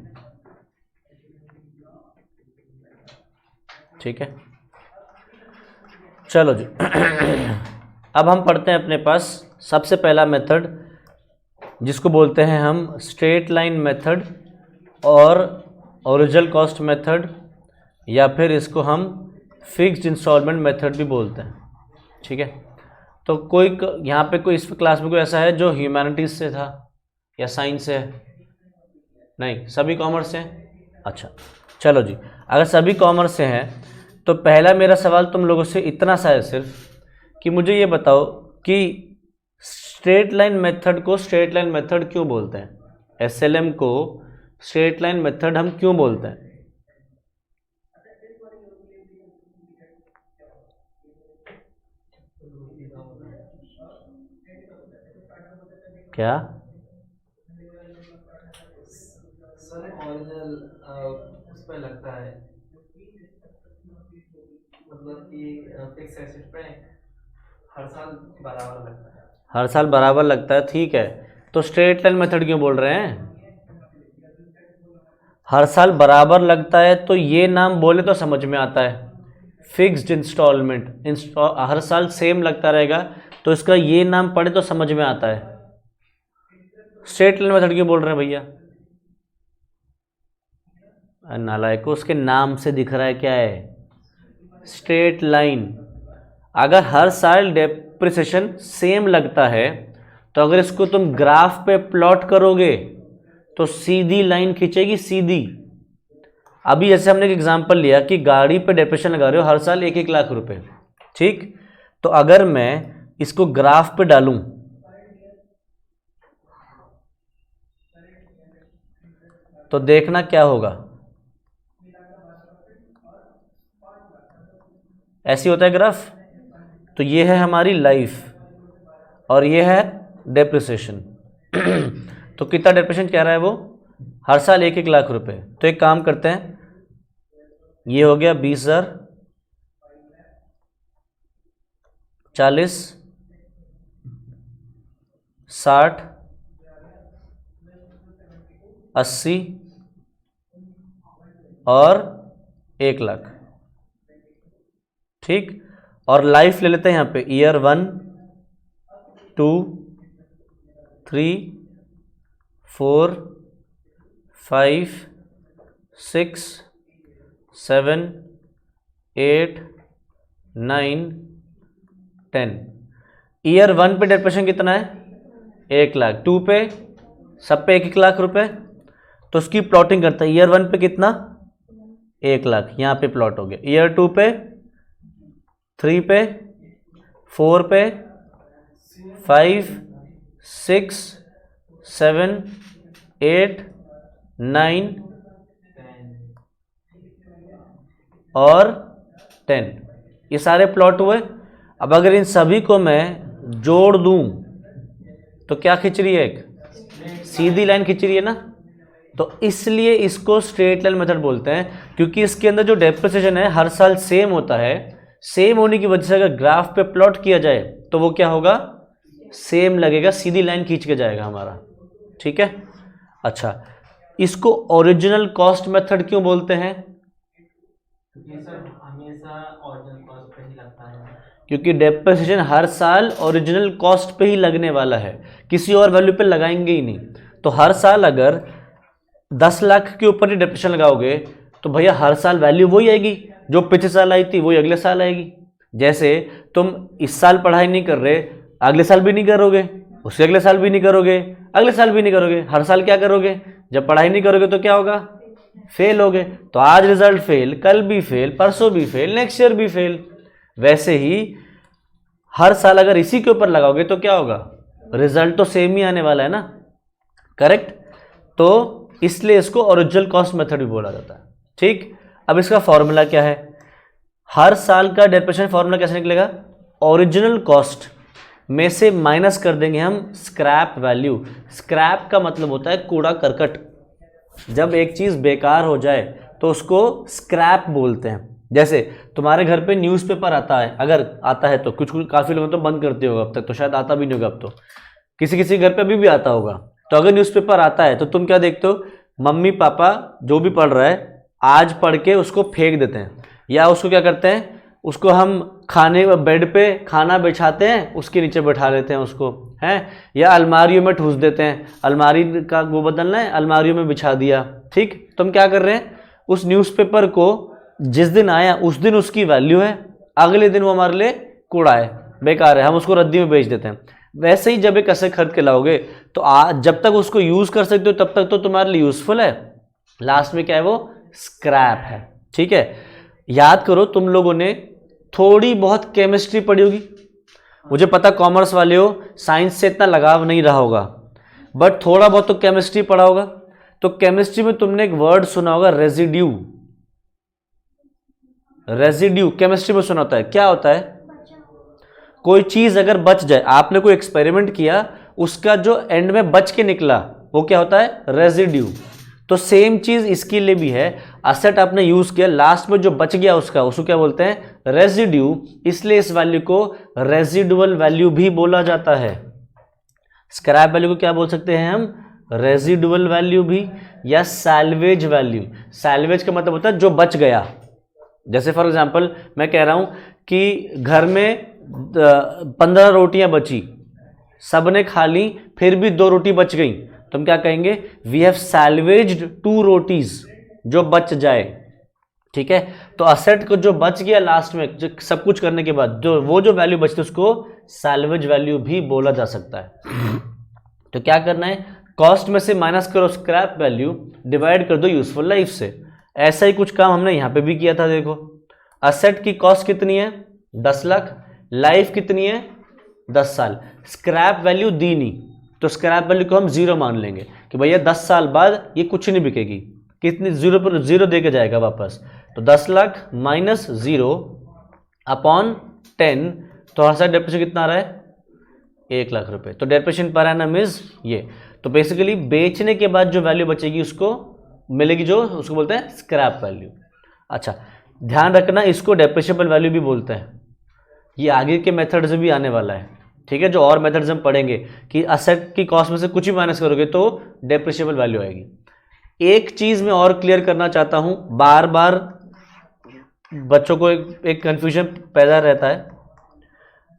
ठीक है, चलो जी। अब हम पढ़ते हैं अपने पास सबसे पहला मेथड जिसको बोलते हैं हम स्ट्रेट लाइन मेथड और ओरिजिनल कॉस्ट मेथड, या फिर इसको हम फिक्स्ड इंस्टॉलमेंट मेथड भी बोलते हैं। ठीक है, तो कोई यहाँ पे कोई इस क्लास में कोई ऐसा है जो ह्यूमैनिटीज से था या साइंस से है? नहीं, सभी कॉमर्स से हैं। अच्छा चलो जी, अगर सभी कॉमर्स से हैं तो पहला मेरा सवाल तुम लोगों से इतना सा है सिर्फ कि मुझे ये बताओ कि स्ट्रेट लाइन मेथड को स्ट्रेट लाइन मेथड क्यों बोलते हैं? एसएलएम को स्ट्रेट लाइन मेथड हम क्यों बोलते हैं? क्या
सर ओरिजिनल उसमें लगता है, मतलब कि फिक्स एसेट पे हर साल बराबर लगता है,
हर साल बराबर लगता है? ठीक है, तो स्ट्रेट लाइन मेथड क्यों बोल रहे हैं? हर साल बराबर लगता है तो ये नाम बोले तो समझ में आता है। फिक्स्ड इंस्टॉलमेंट, हर साल सेम लगता रहेगा तो इसका ये नाम पढ़े तो समझ में आता है। स्ट्रेट लाइन मेथड क्यों बोल रहे हैं भैया? नालायक, उसके नाम से दिख रहा है क्या है? Straight line. अगर हर साल डेप्रिसिएशन सेम लगता है तो अगर इसको तुम ग्राफ पे प्लॉट करोगे तो सीधी लाइन खींचेगी, सीधी। अभी जैसे हमने एक एग्जांपल लिया कि गाड़ी पे डेप्रिसिएशन लगा रहे हो हर साल 1-1 लाख रुपए, ठीक? तो अगर मैं इसको ग्राफ पे डालूं तो देखना क्या होगा, ऐसी होता है ग्राफ। तो ये है हमारी लाइफ और ये है डेप्रिसिएशन। तो कितना डेप्रिसिएशन कह रहा है वो? हर साल 1-1 लाख रुपए। तो एक काम करते हैं, ये हो गया 20,000, 40, 60, 80 और 1 लाख। ठीक, और लाइफ ले लेते हैं यहाँ पे, ईयर 1, 2, 3, 4, 5, 6, 7, 8, 9, 10। ईयर 1 पे डेप्रिसिएशन कितना है? 1 लाख। 2 पे, सब पे 1-1 लाख रुपए। तो उसकी प्लॉटिंग करता है। ईयर 1 पे कितना? 1 लाख, यहाँ पे प्लॉट हो गया। ईयर 2 पे, 3 पे, 4 पे, 5, 6, 7, 8, 9 और 10। ये सारे प्लॉट हुए। अब अगर इन सभी को मैं जोड़ दूं तो क्या खींच रही है? एक सीधी लाइन खींच रही है ना। तो इसलिए इसको स्ट्रेट लाइन मेथड बोलते हैं, क्योंकि इसके अंदर जो डेप्रिसिएशन है हर साल सेम होता है। सेम होने की वजह से अगर ग्राफ पे प्लॉट किया जाए तो वो क्या होगा? सेम लगेगा, सीधी लाइन खींच के जाएगा हमारा। ठीक है। अच्छा, इसको ओरिजिनल कॉस्ट मेथड क्यों बोलते हैं?
क्योंकि सर हमेशा ओरिजिनल कॉस्ट पे ही लगता है।
क्योंकि डेप्रिसिएशन हर साल ओरिजिनल कॉस्ट पे ही लगने वाला है, किसी और वैल्यू पे लगाएंगे ही नहीं। तो हर साल अगर 10 लाख के ऊपर ही डेप्रिसिएशन लगाओगे तो भैया हर साल वैल्यू वही आएगी, जो पिछले साल आई थी वही अगले साल आएगी। जैसे तुम इस साल पढ़ाई नहीं कर रहे, अगले साल भी नहीं करोगे, उसके अगले साल भी नहीं करोगे, अगले साल भी नहीं करोगे, हर साल क्या करोगे? जब पढ़ाई नहीं करोगे तो क्या होगा? फेल होगे। तो आज रिजल्ट फेल, कल भी फेल, परसों भी फेल, नेक्स्ट ईयर भी फेल। वैसे ही हर साल अगर इसी के ऊपर लगाओगे तो क्या होगा? रिजल्ट तो सेम ही आने वाला है ना। करेक्ट। तो इसलिए इसको ओरिजिनल कॉस्ट मेथड भी बोला जाता है। ठीक, अब इसका फॉर्मूला क्या है? हर साल का डेप्रिसिएशन फॉर्मूला कैसे निकलेगा? ओरिजिनल कॉस्ट में से माइनस कर देंगे हम स्क्रैप वैल्यू। स्क्रैप का मतलब होता है कूड़ा करकट। जब एक चीज बेकार हो जाए तो उसको स्क्रैप बोलते हैं। जैसे तुम्हारे घर पे न्यूज़पेपर आता है, अगर आता है तो कुछ काफी लोगों तो बंद करते होगा, अब तक तो शायद आता भी नहीं होगा, अब तो किसी किसी घर पे अभी भी आता होगा। तो अगर न्यूज़पेपर आता है तो तुम क्या देखते हो? मम्मी पापा जो भी पढ़ रहा है आज पढ़ के उसको फेंक देते हैं, या उसको क्या करते हैं, उसको हम खाने बेड पे खाना बिछाते हैं उसके नीचे बैठा लेते हैं उसको, हैं, या अलमारियों में ठूस देते हैं। अलमारी का वो बदलना है, अलमारियों में बिछा दिया। ठीक, तो हम क्या कर रहे हैं? उस न्यूज़पेपर को जिस दिन आया उस दिन उसकी वैल्यू है, अगले दिन वो हमारे लिए कूड़ा है, बेकार है, हम उसको रद्दी में बेच देते हैं। वैसे ही जब एक एसेट खरीद के लाओगे तो जब तक उसको यूज कर सकते हो तब तक तो तुम्हारे लिए यूजफुल है, लास्ट में क्या है? वो स्क्रैप है। ठीक है। याद करो, तुम लोगों ने थोड़ी बहुत केमिस्ट्री पढ़ी होगी। मुझे पता कॉमर्स वाले हो, साइंस से इतना लगाव नहीं रहा होगा, बट थोड़ा बहुत तो केमिस्ट्री पढ़ा होगा। तो केमिस्ट्री में तुमने एक वर्ड सुना होगा, रेजिड्यू। रेजिड्यू केमिस्ट्री में सुना होता है, क्या होता है? कोई चीज अगर बच जाए, आपने कोई एक्सपेरिमेंट किया, उसका जो एंड में बच के निकला वो क्या होता है? रेजिड्यू। तो सेम चीज इसके लिए भी है। असेट आपने यूज किया, लास्ट में जो बच गया उसको क्या बोलते हैं? रेजिड्यू। इसलिए इस वैल्यू को रेजिडुअल वैल्यू भी बोला जाता है। स्क्रैप वैल्यू को क्या बोल सकते हैं हम? रेजिडुअल वैल्यू भी, या सैल्वेज वैल्यू। सैल्वेज का मतलब होता है जो बच गया। जैसे फॉर एग्जांपल मैं कह रहा हूं कि घर में 15 रोटियां बची, सबने खा ली, फिर भी 2 रोटी बच गई, तो हम क्या कहेंगे? वी हैव सैल्वेज्ड 2 रोटीज, जो बच जाए। ठीक है। तो असेट को जो बच गया लास्ट में, जो सब कुछ करने के बाद जो वैल्यू बचती है उसको सैल्वेज वैल्यू भी बोला जा सकता है। तो क्या करना है? कॉस्ट में से माइनस करो स्क्रैप वैल्यू, डिवाइड कर दो यूजफुल लाइफ से। ऐसा ही कुछ काम हमने यहां पे भी किया था। देखो, असेट की कॉस्ट कितनी है? 10 लाख। लाइफ कितनी है? 10 साल। स्क्रैप वैल्यू दी नहीं, तो स्क्रैप वैल्यू को हम 0 मान लेंगे कि भैया 10 साल बाद ये कुछ नहीं बिकेगी। कितनी? 0 पर 0 दे के जाएगा वापस। तो 10 लाख माइनस 0 अपॉन 10 तो हर साल डेप्रिसिएशन कितना आ रहा है? 1 लाख रुपए। तो डेप्रिसिएशन पर एनम इज ये। तो बेसिकली बेचने के बाद जो वैल्यू बचेगी उसको मिलेगी, जो उसको बोलते हैं स्क्रैप वैल्यू। अच्छा, ध्यान रखना इसको डेप्रिशिएबल वैल्यू भी बोलते हैं। ये आगे के मेथड्स में भी आने वाला है, ठीक है, जो और मेथड्स हम पढ़ेंगे कि असेट की कॉस्ट में से कुछ भी माइनस करोगे तो डेप्रिशिएबल वैल्यू आएगी। एक चीज मैं और क्लियर करना चाहता हूं, बार बार बच्चों को एक कंफ्यूजन पैदा रहता है।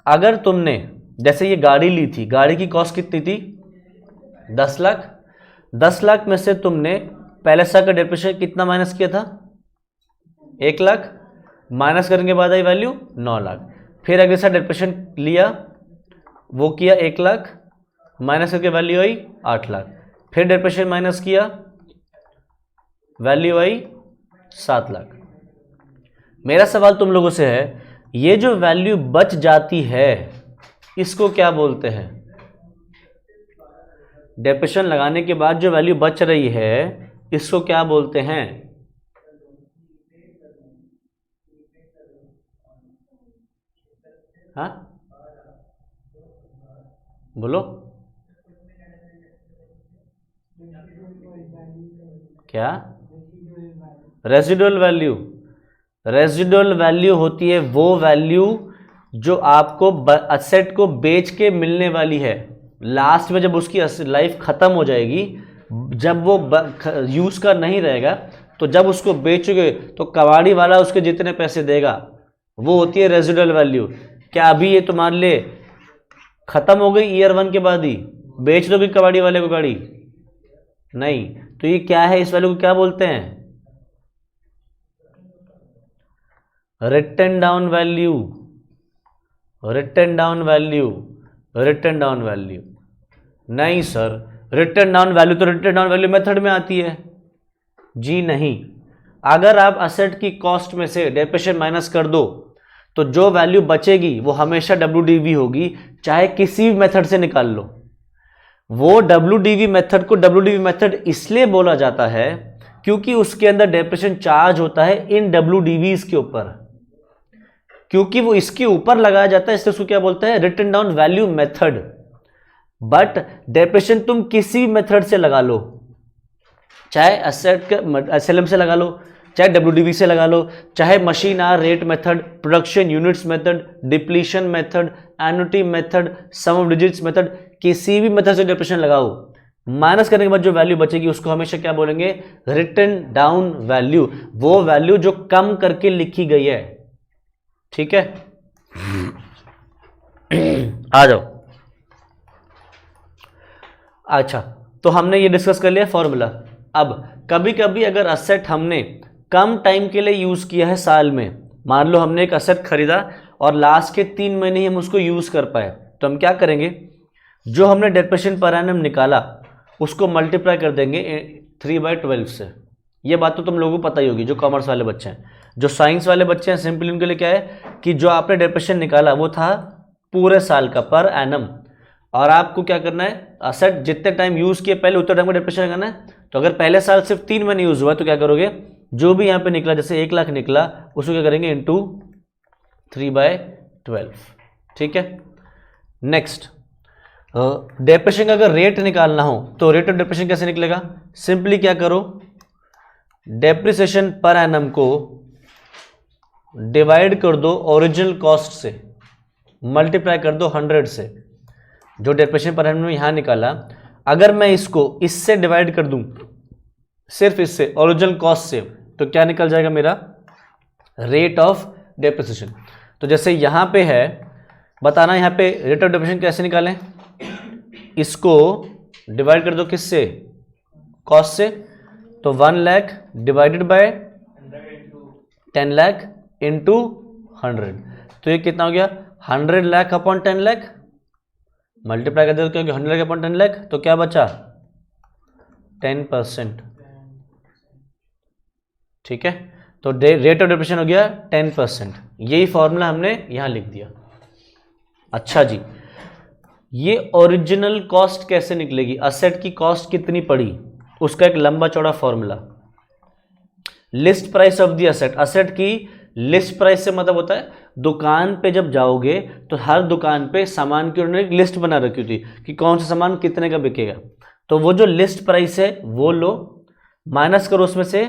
अगर तुमने जैसे ये गाड़ी ली थी, गाड़ी की कॉस्ट कितनी थी? 10 लाख। 10 लाख में से तुमने पहले साल का डेप्रिसिएशन कितना माइनस किया था? 1 लाख। माइनस करने के बाद आई वैल्यू 9 लाख। फिर अगले साल डेप्रिसिएशन लिया, वो किया 1 लाख, माइनस करके वैल्यू आई 8 लाख। फिर डेप्रिसिएशन माइनस किया, वैल्यू आई 7 लाख। मेरा सवाल तुम लोगों से है, ये जो वैल्यू बच जाती है इसको क्या बोलते हैं? डेप्रिसिएशन लगाने के बाद जो वैल्यू बच रही है इसको क्या बोलते हैं? हाँ बोलो क्या? Residual value. रेजिडुअल वैल्यू होती है वो वैल्यू जो आपको असेट को बेच के मिलने वाली है। लास्ट में जब उसकी लाइफ खत्म हो जाएगी, जब वो यूज का नहीं रहेगा, तो जब उसको बेचोगे तो कबाड़ी वाला उसके जितने पैसे देगा वो होती है रेजिडुअल वैल्यू। क्या अभी ये तुम्हारे लिए खत्म हो गई ईयर 1 के बाद ही बेच दोगे कबाड़ी वाले को गाड़ी? नहीं। तो ये क्या है, इस वैल्यू को क्या बोलते हैं? Written down value. Written down value. Written down value. नहीं सर, रिटन डाउन वैल्यू तो रिटन डाउन वैल्यू मेथड में आती है। जी नहीं। अगर आप असेट की कॉस्ट में से डेप्रिसिएशन माइनस कर दो तो जो वैल्यू बचेगी वो हमेशा WDV होगी, चाहे किसी भी मेथड से निकाल लो। वो WDV मेथड को WDV मेथड इसलिए बोला जाता है क्योंकि उसके अंदर डेप्रिसिएशन चार्ज होता है इन WDVs के ऊपर। क्योंकि वो इसके ऊपर लगाया जाता है इसलिए उसको क्या बोलते हैं? Written down value method. But depreciation तुम किसी भी मेथड से लगा लो, चाहे असेट SLM से लगा लो, चाहे WDV से लगा लो, चाहे machine hour rate method, production units method, depletion method, annuity method, sum of digits method, किसी भी मेथड से डेप्रिसिएशन लगाओ, माइनस करने के बाद जो वैल्यू बचेगी उसको हमेशा क्या बोलेंगे? Written down value. वो वैल्यू जो कम करके लिखी गई है, ठीक है। आ जाओ। अच्छा, तो हमने ये डिस्कस कर लिया फॉर्मूला। अब कभी कभी अगर असेट हमने कम टाइम के लिए यूज किया है साल में, मान लो हमने एक असेट खरीदा और लास्ट के 3 महीने ही हम उसको यूज कर पाए, तो हम क्या करेंगे? जो हमने डेप्रिसिएशन पर एनम निकाला उसको मल्टीप्लाई कर देंगे 3/12 से। ये बात तो तुम लोगों को पता ही होगी, जो कॉमर्स वाले बच्चे हैं। जो साइंस वाले बच्चे हैं सिंपली उनके लिए क्या है कि जो आपने डेप्रिसिएशन निकाला वो था पूरे साल का पर एनम, और आपको क्या करना है? असेट जितने टाइम यूज किए पहले उतने टाइम का डेप्रिसिएशन करना है। तो अगर पहले साल सिर्फ 3 महीने यूज हुआ तो क्या करोगे? जो भी यहाँ पे निकला, जैसे 1 लाख निकला, उसको क्या करेंगे? इंटू 3/12। ठीक है। नेक्स्ट, डेप्रिसिएशन का अगर रेट निकालना हो तो रेट ऑफ डेप्रिसिएशन कैसे निकलेगा? सिंपली क्या करो, डेप्रिसिएशन पर एनम को डिवाइड कर दो ओरिजिनल कॉस्ट से, मल्टीप्लाई कर दो 100 से। जो डेप्रिसिएशन पर एनम यहां निकाला, अगर मैं इसको इससे डिवाइड कर दूं, सिर्फ इससे ओरिजिनल कॉस्ट से, तो क्या निकल जाएगा मेरा? Rate of depreciation. तो जैसे यहां पे है, बताना यहां पे रेट ऑफ डेप्रिसिएशन कैसे निकालें? इसको डिवाइड कर दो किससे? कॉस्ट से। तो 1 lakh divided by 10 lakh into 100, तो ये कितना हो गया? 100 लाख अपॉन 10 लाख। मल्टीप्लाई कर दो क्योंकि 100 लाख अपॉन 10 लाख, तो क्या बचा? 10%। ठीक है, तो रेट ऑफ डेप्रिसिएशन हो गया 10%। यही फॉर्मूला हमने यहां लिख दिया। अच्छा जी, ये ओरिजिनल कॉस्ट कैसे निकलेगी? असेट की कॉस्ट कितनी पड़ी उसका एक लंबा चौड़ा formula. List price of the asset. Asset की लिस्ट प्राइस से मतलब होता है दुकान पे जब जाओगे तो हर दुकान पे सामान की उन्होंने एक लिस्ट बना रखी थी कि कौन सा सामान कितने का बिकेगा। तो वो जो लिस्ट प्राइस है वो लो, माइनस करो उसमें से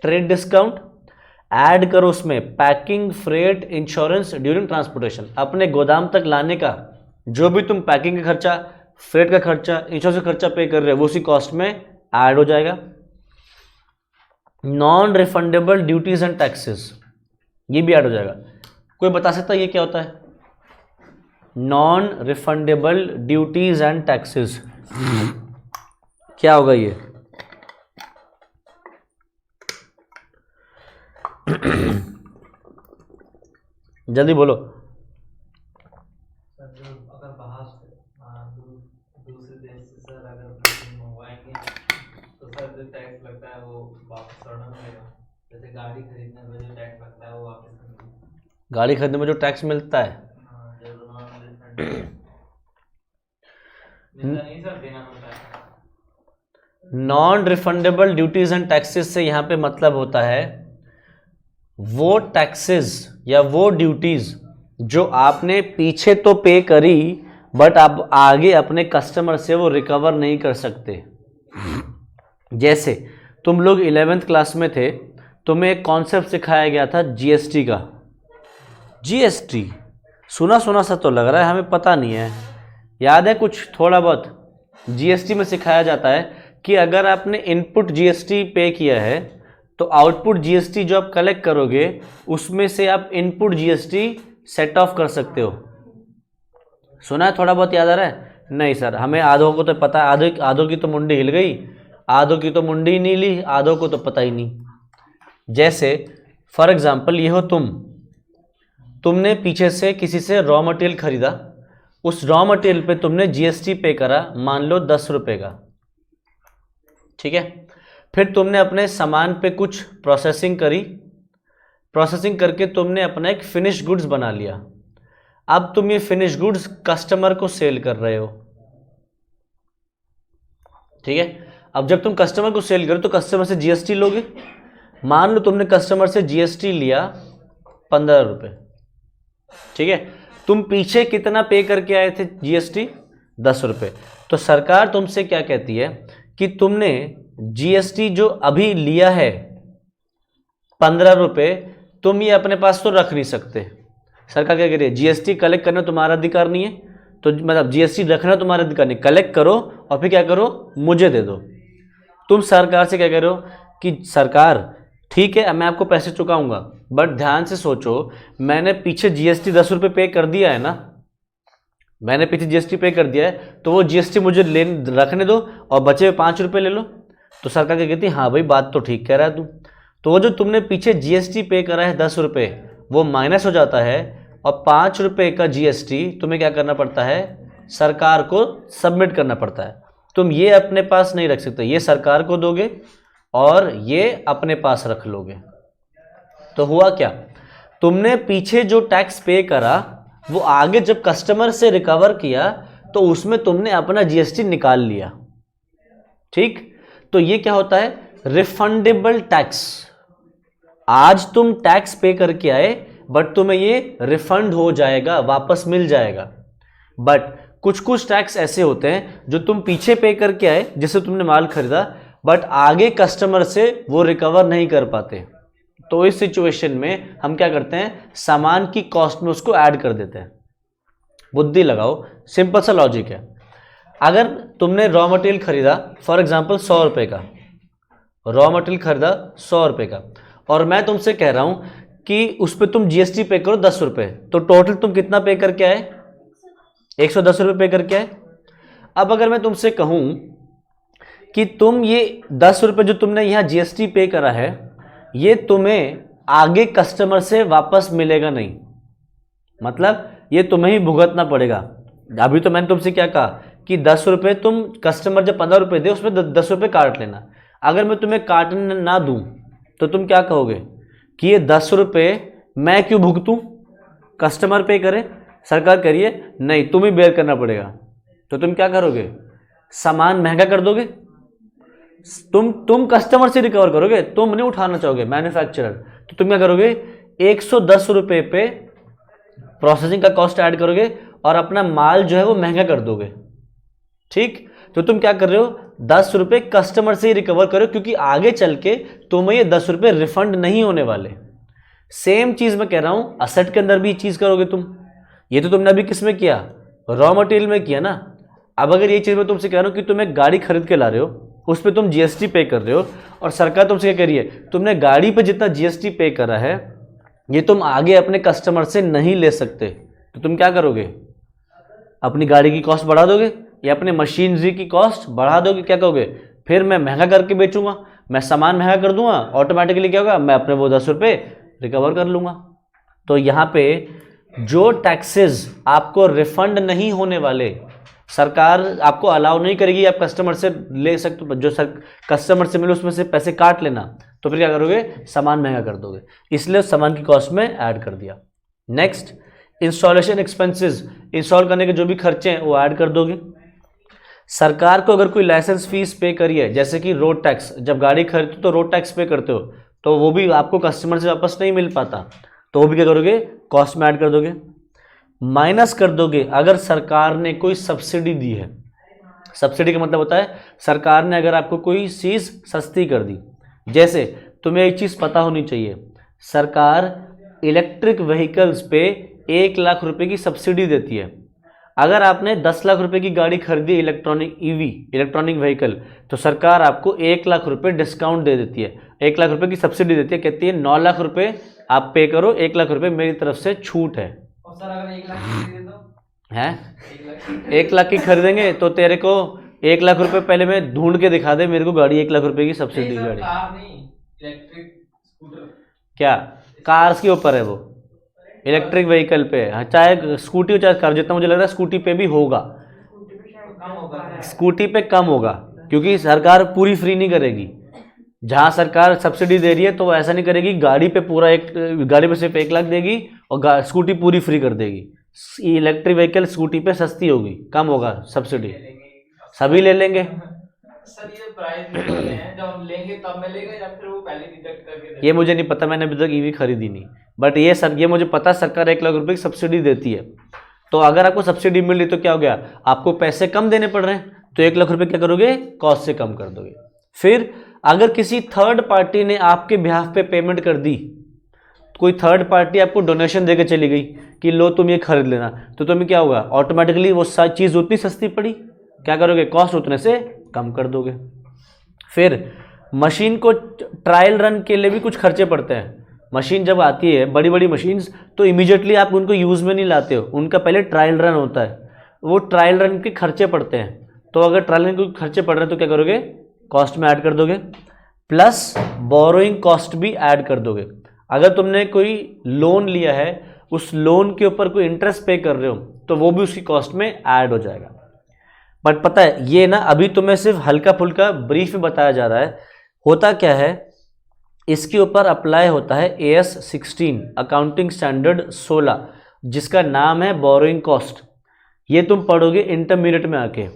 ट्रेड डिस्काउंट, ऐड करो उसमें packing, freight, insurance during transportation. अपने गोदाम तक लाने का जो भी तुम पैकिंग का खर्चा, फ्रेट का खर्चा, इंश्योरेंस का खर्चा पे कर रहे हो वो उसी कॉस्ट में ऐड हो जाएगा। Non refundable duties and taxes, ये भी ऐड हो जाएगा। कोई बता सकता है ये क्या होता है? Non refundable duties and taxes क्या होगा ये? जल्दी बोलो।
सर जो अगर बाहर से दूसरे देश से सर अगर मशीन मंगवाएंगे तो सर जो टैक्स लगता है वो वापस करना पड़ेगा। जैसे गाड़ी खरीदने में जो टैक्स लगता है वो वापस करना।
गाड़ी खरीदने में जो टैक्स मिलता है,
हाँ, जो नॉन रिफंडेबल मिलता नहीं सर, देना पड़ता है।
Non refundable duties and taxes से यहाँ पे मतलब होता है वो टैक्सेस या वो ड्यूटीज जो आपने पीछे तो पे करी बट आप आगे अपने कस्टमर से वो रिकवर नहीं कर सकते। जैसे तुम लोग 11th क्लास में थे, तुम्हें एक कॉन्सेप्ट सिखाया गया था जीएसटी का। जीएसटी सुना सुना सा तो लग रहा है, हमें पता नहीं है, याद है कुछ थोड़ा बहुत? जीएसटी में सिखाया जाता है कि अगर आपने इनपुट जीएसटी पे किया है तो आउटपुट जीएसटी जो आप कलेक्ट करोगे उसमें से आप इनपुट जीएसटी सेट ऑफ कर सकते हो। सुना है? थोड़ा बहुत याद आ रहा है? नहीं सर, हमें आधों को तो पता है, आधों की तो मुंडी हिल गई, आधों की तो मुंडी ही नहीं ली, आधों को तो पता ही नहीं। जैसे फॉर एग्जाम्पल ये हो तुमने पीछे से किसी से रॉ मटेरियल खरीदा, उस रॉ मटेरियल पे तुमने जीएसटी पे करा, मान लो 10 रुपये का, ठीक है। फिर तुमने अपने सामान पे कुछ प्रोसेसिंग करी, प्रोसेसिंग करके तुमने अपना एक फिनिश गुड्स बना लिया। अब तुम ये फिनिश गुड्स कस्टमर को सेल कर रहे हो, ठीक है। अब जब तुम कस्टमर को सेल करो तो कस्टमर से जीएसटी लोगे। मान लो तुमने कस्टमर से जीएसटी लिया 15 रुपये, ठीक है। तुम पीछे कितना पे करके आए थे जीएसटी? 10 रुपये। तो सरकार तुमसे क्या कहती है कि तुमने जीएसटी जो अभी लिया है 15 रुपये, तुम ये अपने पास तो रख नहीं सकते। सरकार क्या कह रही है? जीएसटी कलेक्ट करना तुम्हारा अधिकार नहीं है, तो मतलब जीएसटी रखना तुम्हारा अधिकार नहीं, कलेक्ट करो और फिर क्या करो, मुझे दे दो। तुम सरकार से क्या कह रहे हो कि सरकार ठीक है मैं आपको पैसे चुकाऊंगा, बट ध्यान से सोचो मैंने पीछे जीएसटी 10 रुपये पे कर दिया है ना, मैंने पीछे जीएसटी पे कर दिया है, तो वो जीएसटी मुझे रखने दो और बचे हुए 5 रुपये ले लो। तो सरकार क्या कहती है? हाँ भाई बात तो ठीक कह रहा है तू। तो वो जो तुमने पीछे जीएसटी पे करा है 10 रुपये, वो माइनस हो जाता है और 5 रुपये का जीएसटी तुम्हें क्या करना पड़ता है? सरकार को सबमिट करना पड़ता है। तुम ये अपने पास नहीं रख सकते, ये सरकार को दोगे और ये अपने पास रख लोगे। तो हुआ क्या? तुमने पीछे जो टैक्स पे करा वो आगे जब कस्टमर से रिकवर किया तो उसमें तुमने अपना जीएसटी निकाल लिया, ठीक। तो ये क्या होता है? Refundable tax. आज तुम टैक्स पे करके आए बट तुम्हें ये रिफंड हो जाएगा, वापस मिल जाएगा। बट कुछ कुछ टैक्स ऐसे होते हैं जो तुम पीछे पे करके आए, जिससे तुमने माल खरीदा, बट आगे कस्टमर से वो रिकवर नहीं कर पाते। तो इस सिचुएशन में हम क्या करते हैं? सामान की कॉस्ट में उसको ऐड कर देते हैं। बुद्धि लगाओ, सिंपल सा लॉजिक है। अगर तुमने रॉ मटेरियल खरीदा फॉर एग्जांपल 100 रुपये का, रॉ मटेरियल खरीदा 100 रुपये का, और मैं तुमसे कह रहा हूं कि उस पर तुम जीएसटी पे करो 10 रुपये, तो टोटल तुम कितना पे करके आए? 110 रुपये पे करके आए। अब अगर मैं तुमसे कहूं कि तुम ये 10 रुपये जो तुमने यहां जीएसटी पे करा है, ये तुम्हें आगे कस्टमर से वापस मिलेगा नहीं, मतलब ये तुम्हें ही भुगतना पड़ेगा। अभी तो मैंने तुमसे क्या कहा कि 10 रुपये तुम कस्टमर जब 15 रुपये दे उसमें 10 रुपये काट लेना। अगर मैं तुम्हें काटने ना दूं तो तुम क्या कहोगे कि ये 10 रुपये मैं क्यों भुगतूं, कस्टमर पे करे, सरकार करिए, नहीं तुम्हें बेयर करना पड़ेगा। तो तुम क्या करोगे? सामान महंगा कर दोगे। तुम कस्टमर से रिकवर करोगे, तुम नहीं उठाना चाहोगे, मैन्युफैक्चरर। तो तुम क्या करोगे? 110 रुपये पे प्रोसेसिंग का कॉस्ट ऐड करोगे और अपना माल जो है वो महंगा कर दोगे। ठीक, तो तुम क्या कर रहे हो, 10 रुपये कस्टमर से ही रिकवर करो, क्योंकि आगे चल के तुम्हें ये 10 रुपये रिफंड नहीं होने वाले। सेम चीज मैं कह रहा हूं, असेट के अंदर भी चीज करोगे तुम। ये तो तुमने अभी किस में किया, रॉ मटेरियल में किया ना। अब अगर ये चीज मैं तुमसे कह रहा हूं कि तुम एक गाड़ी खरीद के ला रहे हो, उस पर तुम जीएसटी पे कर रहे हो, और सरकार तुमसे क्या कह रही है, तुमने गाड़ी पे जितना जीएसटी पे करा है ये तुम आगे अपने कस्टमर से नहीं ले सकते, तो तुम क्या करोगे, अपनी गाड़ी की कॉस्ट बढ़ा दोगे या अपने मशीनरी की कॉस्ट बढ़ा दोगे। क्या कहोगे, फिर मैं महंगा करके बेचूंगा, मैं सामान महंगा कर दूंगा, ऑटोमेटिकली क्या होगा, मैं अपने वो 10 रुपये रिकवर कर लूंगा। तो यहाँ पे जो टैक्सेस आपको रिफंड नहीं होने वाले, सरकार आपको अलाउ नहीं करेगी आप कस्टमर से ले सकते हो, जो कस्टमर से मिले उसमें से पैसे काट लेना, तो फिर क्या करोगे, सामान महंगा कर दोगे, इसलिए सामान की कॉस्ट में ऐड कर दिया। नेक्स्ट, इंस्टॉलेशन एक्सपेंसेस, इंस्टॉल करने के जो भी खर्चे हैं वो ऐड कर दोगे। सरकार को अगर कोई लाइसेंस फीस पे करी है, जैसे कि रोड टैक्स, जब गाड़ी खरीदते हो तो रोड टैक्स पे करते हो, तो वो भी आपको कस्टमर से वापस नहीं मिल पाता, तो वो भी क्या करोगे, कॉस्ट में ऐड कर दोगे। माइनस कर दोगे अगर सरकार ने कोई सब्सिडी दी है। सब्सिडी का मतलब होता है सरकार ने अगर आपको कोई चीज़ सस्ती कर दी, जैसे तुम्हें एक चीज़ पता होनी चाहिए, सरकार इलेक्ट्रिक व्हीकल्स पे 1 लाख रुपए की सब्सिडी देती है। अगर आपने 10 लाख रुपए की गाड़ी खरीदी इलेक्ट्रॉनिक ईवी, इलेक्ट्रॉनिक व्हीकल, तो सरकार आपको 1 लाख रुपए डिस्काउंट दे देती है, 1 लाख रुपए की सब्सिडी देती है, कहती है 9 लाख रुपए आप पे करो, 1 लाख रुपए मेरी तरफ से छूट है।
और सर अगर 1 लाख की खरीदे तो
हैं 1 लाख की खरीदेंगे तो तेरे को 1 लाख रुपए पहले मैं ढूंढ के दिखा दे मेरे को गाड़ी 1 लाख रुपए की सब्सिडी गाड़ी।
कार नहीं, इलेक्ट्रिक स्कूटर।
क्या कार्स के ऊपर है वो, इलेक्ट्रिक व्हीकल पे है, हाँ, चाहे स्कूटी हो चाहे कार, जितना मुझे लग रहा है स्कूटी पे भी होगा,
कम होगा।
स्कूटी पे कम होगा, क्योंकि सरकार पूरी फ्री नहीं करेगी। जहाँ सरकार सब्सिडी दे रही है तो वो ऐसा नहीं करेगी गाड़ी पे पूरा गाड़ी पे सिर्फ 1 लाख देगी और स्कूटी पूरी फ्री कर देगी। इलेक्ट्रिक व्हीकल स्कूटी पे सस्ती होगी, कम होगा सब्सिडी, सभी ले लेंगे।
सर ये प्राइस हैं, जब हम लेंगे तब मिलेगा या फिर वो पहले डिडक्ट करके
ये मुझे नहीं पता, मैंने अभी तक ईवी खरीदी नहीं, बट ये मुझे पता सरकार 1 लाख रुपए की सब्सिडी देती है। तो अगर आपको सब्सिडी मिल रही तो क्या हो गया, आपको पैसे कम देने पड़ रहे हैं, तो 1 लाख रुपए क्या करोगे, कॉस्ट से कम कर दोगे। फिर अगर किसी थर्ड पार्टी ने आपके बिहाफ पे पेमेंट कर दी, कोई थर्ड पार्टी आपको डोनेशन देके चली गई कि लो तुम ये खरीद लेना, तो तुम्हें क्या होगा, ऑटोमेटिकली वो चीज़ उतनी सस्ती पड़ी, क्या करोगे, कॉस्ट उतने से कम कर दोगे। फिर मशीन को ट्रायल रन के लिए भी कुछ खर्चे पड़ते हैं। मशीन जब आती है, बड़ी बड़ी मशीन्स, तो इमीडिएटली आप उनको यूज़ में नहीं लाते हो, उनका पहले ट्रायल रन होता है, वो ट्रायल रन के खर्चे पड़ते हैं। तो अगर ट्रायल रन के खर्चे पड़ रहे हैं तो क्या करोगे, कॉस्ट में ऐड कर दोगे, प्लस बोरोइंग कॉस्ट भी ऐड कर दोगे। अगर तुमने कोई लोन लिया है, उस लोन के ऊपर कोई इंटरेस्ट पे कर रहे हो, तो वो भी उसकी कॉस्ट में ऐड हो जाएगा। बट पता है ये ना अभी तुम्हें सिर्फ हल्का फुल्का ब्रीफ में बताया जा रहा है, होता क्या है, इसके ऊपर अप्लाई होता है AS 16 अकाउंटिंग स्टैंडर्ड 16, जिसका नाम है बोरोइंग कॉस्ट। ये तुम पढ़ोगे इंटरमीडिएट में आके,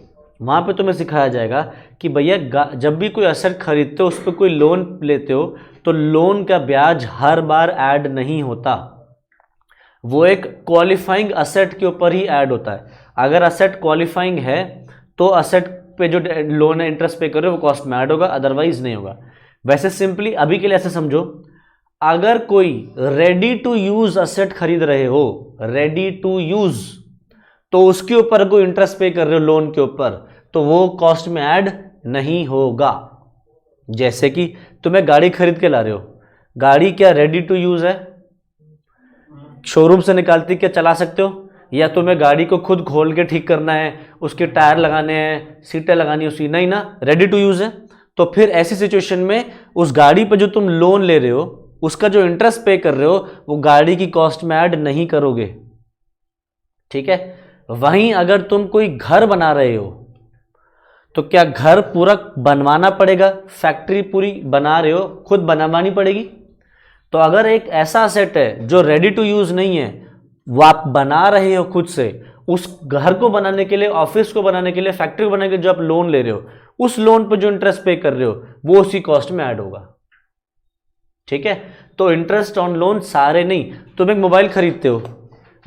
वहाँ पे तुम्हें सिखाया जाएगा कि भैया जब भी कोई असेट खरीदते हो, उस पर कोई लोन लेते हो, तो लोन का ब्याज हर बार ऐड नहीं होता, वो एक क्वालिफाइंग असेट के ऊपर ही ऐड होता है। अगर असेट क्वालिफाइंग है तो असेट पे जो लोन है इंटरेस्ट पे कर रहे हो वो कॉस्ट में ऐड होगा, अदरवाइज नहीं होगा। वैसे सिंपली अभी के लिए ऐसे समझो, अगर कोई रेडी टू यूज असेट खरीद रहे हो, रेडी टू यूज, तो उसके ऊपर कोई इंटरेस्ट पे कर रहे हो लोन के ऊपर, तो वो कॉस्ट में ऐड नहीं होगा। जैसे कि तुम्हें गाड़ी खरीद के ला रहे हो, गाड़ी क्या रेडी टू यूज है, शोरूम से निकालती क्या चला सकते हो, या तुम्हें गाड़ी को खुद खोल के ठीक करना है, उसके टायर लगाने हैं, सीटें लगानी है उसकी, नहीं ना, रेडी टू यूज है। तो फिर ऐसी सिचुएशन में उस गाड़ी पर जो तुम लोन ले रहे हो, उसका जो इंटरेस्ट पे कर रहे हो, वो गाड़ी की कॉस्ट में ऐड नहीं करोगे, ठीक है। वहीं अगर तुम कोई घर बना रहे हो, तो क्या घर पूरा बनवाना पड़ेगा, फैक्ट्री पूरी बना रहे हो, खुद बनवानी पड़ेगी। तो अगर एक ऐसा असेट है जो रेडी टू यूज नहीं है, वो आप बना रहे हो खुद से, उस घर को बनाने के लिए, ऑफिस को बनाने के लिए, फैक्ट्री को बनाने के लिए जो आप लोन ले रहे हो, उस लोन पर जो इंटरेस्ट पे कर रहे हो वो उसी कॉस्ट में ऐड होगा, ठीक है। तो इंटरेस्ट ऑन लोन सारे नहीं, तुम एक मोबाइल खरीदते हो,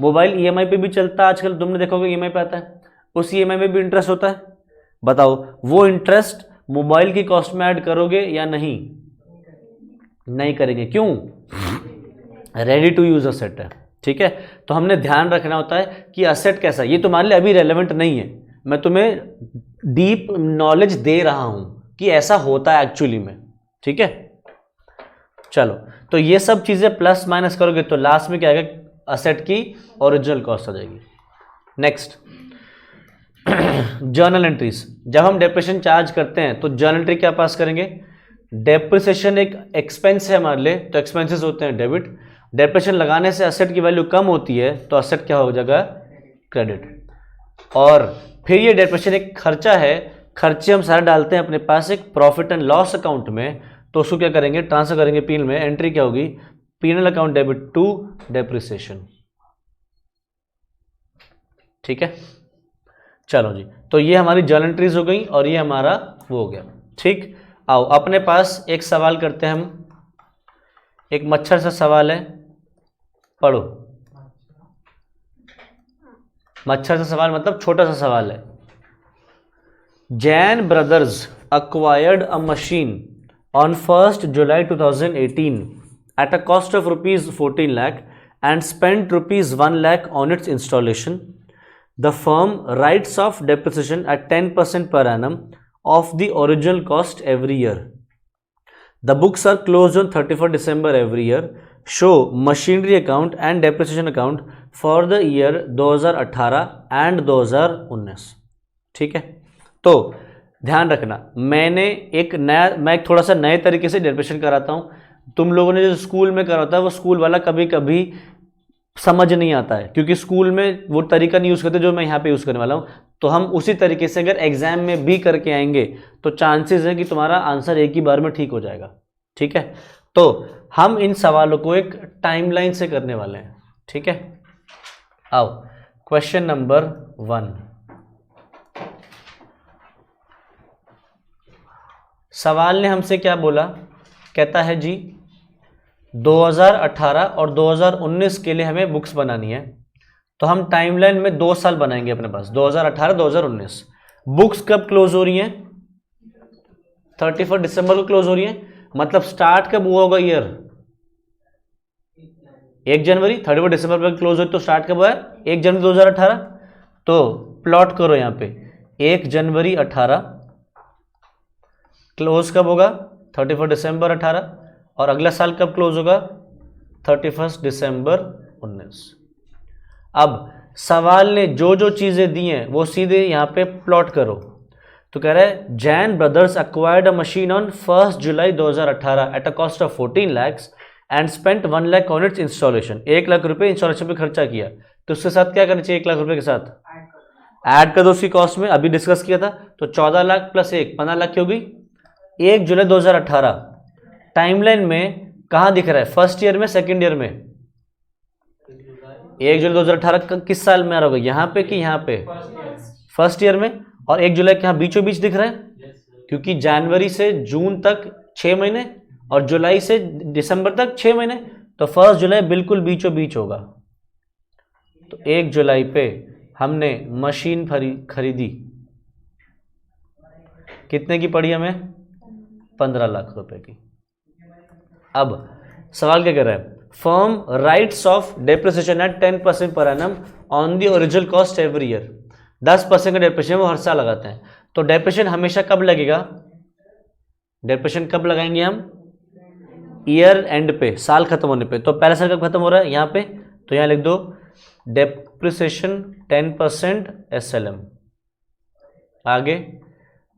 मोबाइल ईएमआई पे भी चलता है आजकल, तुमने देखोगे ईएमआई पे आता है, उस ईएमआई में भी इंटरेस्ट होता है। बताओ वो इंटरेस्ट मोबाइल की कॉस्ट में ऐड करोगे या नहीं? नहीं करेंगे। क्यों? रेडी टू यूज असेट है, ठीक है। तो हमने ध्यान रखना होता है कि असेट कैसा है। ये तुम्हारे लिए अभी रेलेवेंट नहीं है, मैं तुम्हें डीप नॉलेज दे रहा हूं कि ऐसा होता है एक्चुअली में, ठीक है। चलो, तो ये सब चीजें प्लस माइनस करोगे तो लास्ट में क्या आएगा? असेट की ओरिजिनल कॉस्ट आ जाएगी। Next, journal entries. जब हम डेप्रिसिएशन चार्ज करते हैं तो जर्नल एंट्री क्या पास करेंगे? डेप्रिसिएशन एक एक्सपेंस है हमारे लिए, तो एक्सपेंसेस होते हैं डेबिट। डेप्रिसिएशन लगाने से असेट की वैल्यू कम होती है तो असेट क्या हो जाएगा? क्रेडिट। और फिर ये डेप्रिसिएशन एक खर्चा है, खर्चे हम सारे डालते हैं अपने पास एक प्रॉफिट एंड लॉस अकाउंट में, तो उसको क्या करेंगे? ट्रांसफर करेंगे पीएनएल में। एंट्री क्या होगी? PNL account debit to depreciation, ठीक है। चलो जी, तो ये हमारी जर्नल एंट्रीज हो गई और ये हमारा वो हो गया, ठीक। आओ अपने पास एक सवाल करते हैं हम, एक मच्छर सा सवाल है, पढ़ो। मच्छर सा सवाल मतलब छोटा सा सवाल है। Jain brothers acquired a machine on 1st July 2018 at a cost of rupees 14 lakh and spent rupees 1 lakh on its installation. The firm writes off depreciation at 10% per annum of the original cost every year. The books are closed on 31st December every year. Show machinery account and depreciation account for the year 2018 and 2019. ठीक है, तो ध्यान रखना, मैं एक थोड़ा सा नए तरीके से डेप्रिसिएशन कराता हूं। तुम लोगों ने जो स्कूल में करा होता है वो स्कूल वाला कभी कभी समझ नहीं आता है, क्योंकि स्कूल में वो तरीका नहीं यूज़ करते जो मैं यहाँ पे यूज़ करने वाला हूँ। तो हम उसी तरीके से अगर एग्जाम में भी करके आएंगे तो चांसेस है कि तुम्हारा आंसर एक ही बार में ठीक हो जाएगा, ठीक है। तो हम इन सवालों को एक टाइमलाइन से करने वाले हैं, ठीक है। आओ क्वेश्चन नंबर 1। सवाल ने हमसे क्या बोला? कहता है जी 2018 और 2019 के लिए हमें बुक्स बनानी है, तो हम टाइमलाइन में 2 साल बनाएंगे अपने पास, 2018 2019। बुक्स कब क्लोज हो रही हैं? 31 दिसंबर को क्लोज हो रही हैं, मतलब स्टार्ट कब हुआ होगा ईयर? 1 जनवरी। 31 दिसंबर पर क्लोज हो तो स्टार्ट कब हुआ है? 1 जनवरी 2018। तो प्लॉट करो यहाँ पे, 1 जनवरी 18, क्लोज कब होगा? 31 दिसंबर 18, और अगला साल कब क्लोज होगा? 31 दिसंबर 19। अब सवाल ने जो जो चीजें दी हैं वो सीधे यहाँ पे प्लॉट करो। तो कह रहा है Jain brothers acquired a machine on 1st July 2018 at a cost of 14 lakhs and spent 1 lakh on its installation। 1 lakh रुपए इंस्टॉलेशन पे खर्चा किया, तो उसके साथ क्या करना चाहिए? 1 लाख रुपए के साथ ऐड कर दो उसकी कॉस्ट में, अभी डिस्कस किया था। तो 14 लाख प्लस 1 15 लाख की होगी। 1 जुलाई 2018 टाइमलाइन में कहाँ दिख रहा है? फर्स्ट ईयर में, सेकंड ईयर में? 1 जुलाई 2018 किस साल में आ रहा होगा? यहाँ पे कि यहाँ पे? फर्स्ट ईयर में। और 1 जुलाई के यहाँ बीचों बीच दिख रहा है, क्योंकि जनवरी से जून तक 6 महीने और जुलाई से दिसंबर तक 6 महीने, तो 1 जुलाई बिल्कुल बीचों बीच होगा। तो 1 जुलाई पे हमने मशीन खरीदी, कितने की पड़ी हमें? 15 लाख रुपए की। अब सवाल क्या कर रहा है? Firm rights of depreciation eight 10% per annum on the original cost every year. 10% का डेप्रिसिएशन वो हर साल लगाते हैं। तो डेप्रिसिएशन हमेशा कब लगेगा? डेप्रिसिएशन कब लगाएंगे हम? ईयर एंड पे, साल खत्म होने पे। तो पहला साल कब खत्म हो रहा है? यहाँ पे। तो यहाँ लिख दो डेप्रिसिएशन 10% SLM। आगे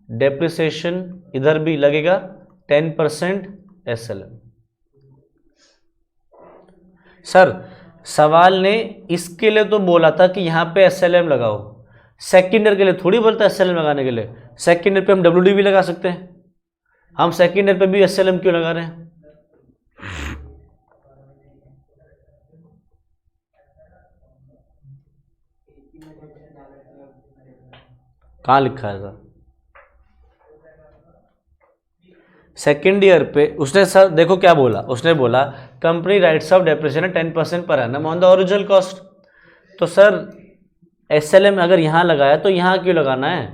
डेप्रिसिएशन इधर भी लगेगा 10% SLM। सर सवाल ने इसके लिए तो बोला था कि यहाँ पे SLM लगाओ, सेकेंड ईयर के लिए थोड़ी बोलता है SLM लगाने के लिए। सेकेंड ईयर पे हम WD भी लगा सकते हैं, हम सेकेंड ईयर पे भी SLM क्यों लगा रहे हैं? कहाँ लिखा है सर? सेकेंड ईयर पे उसने सर देखो क्या बोला, उसने बोला company rights of depreciation 10% per annum on the original cost. तो सर SLM अगर यहाँ लगाया तो यहाँ क्यों लगाना है?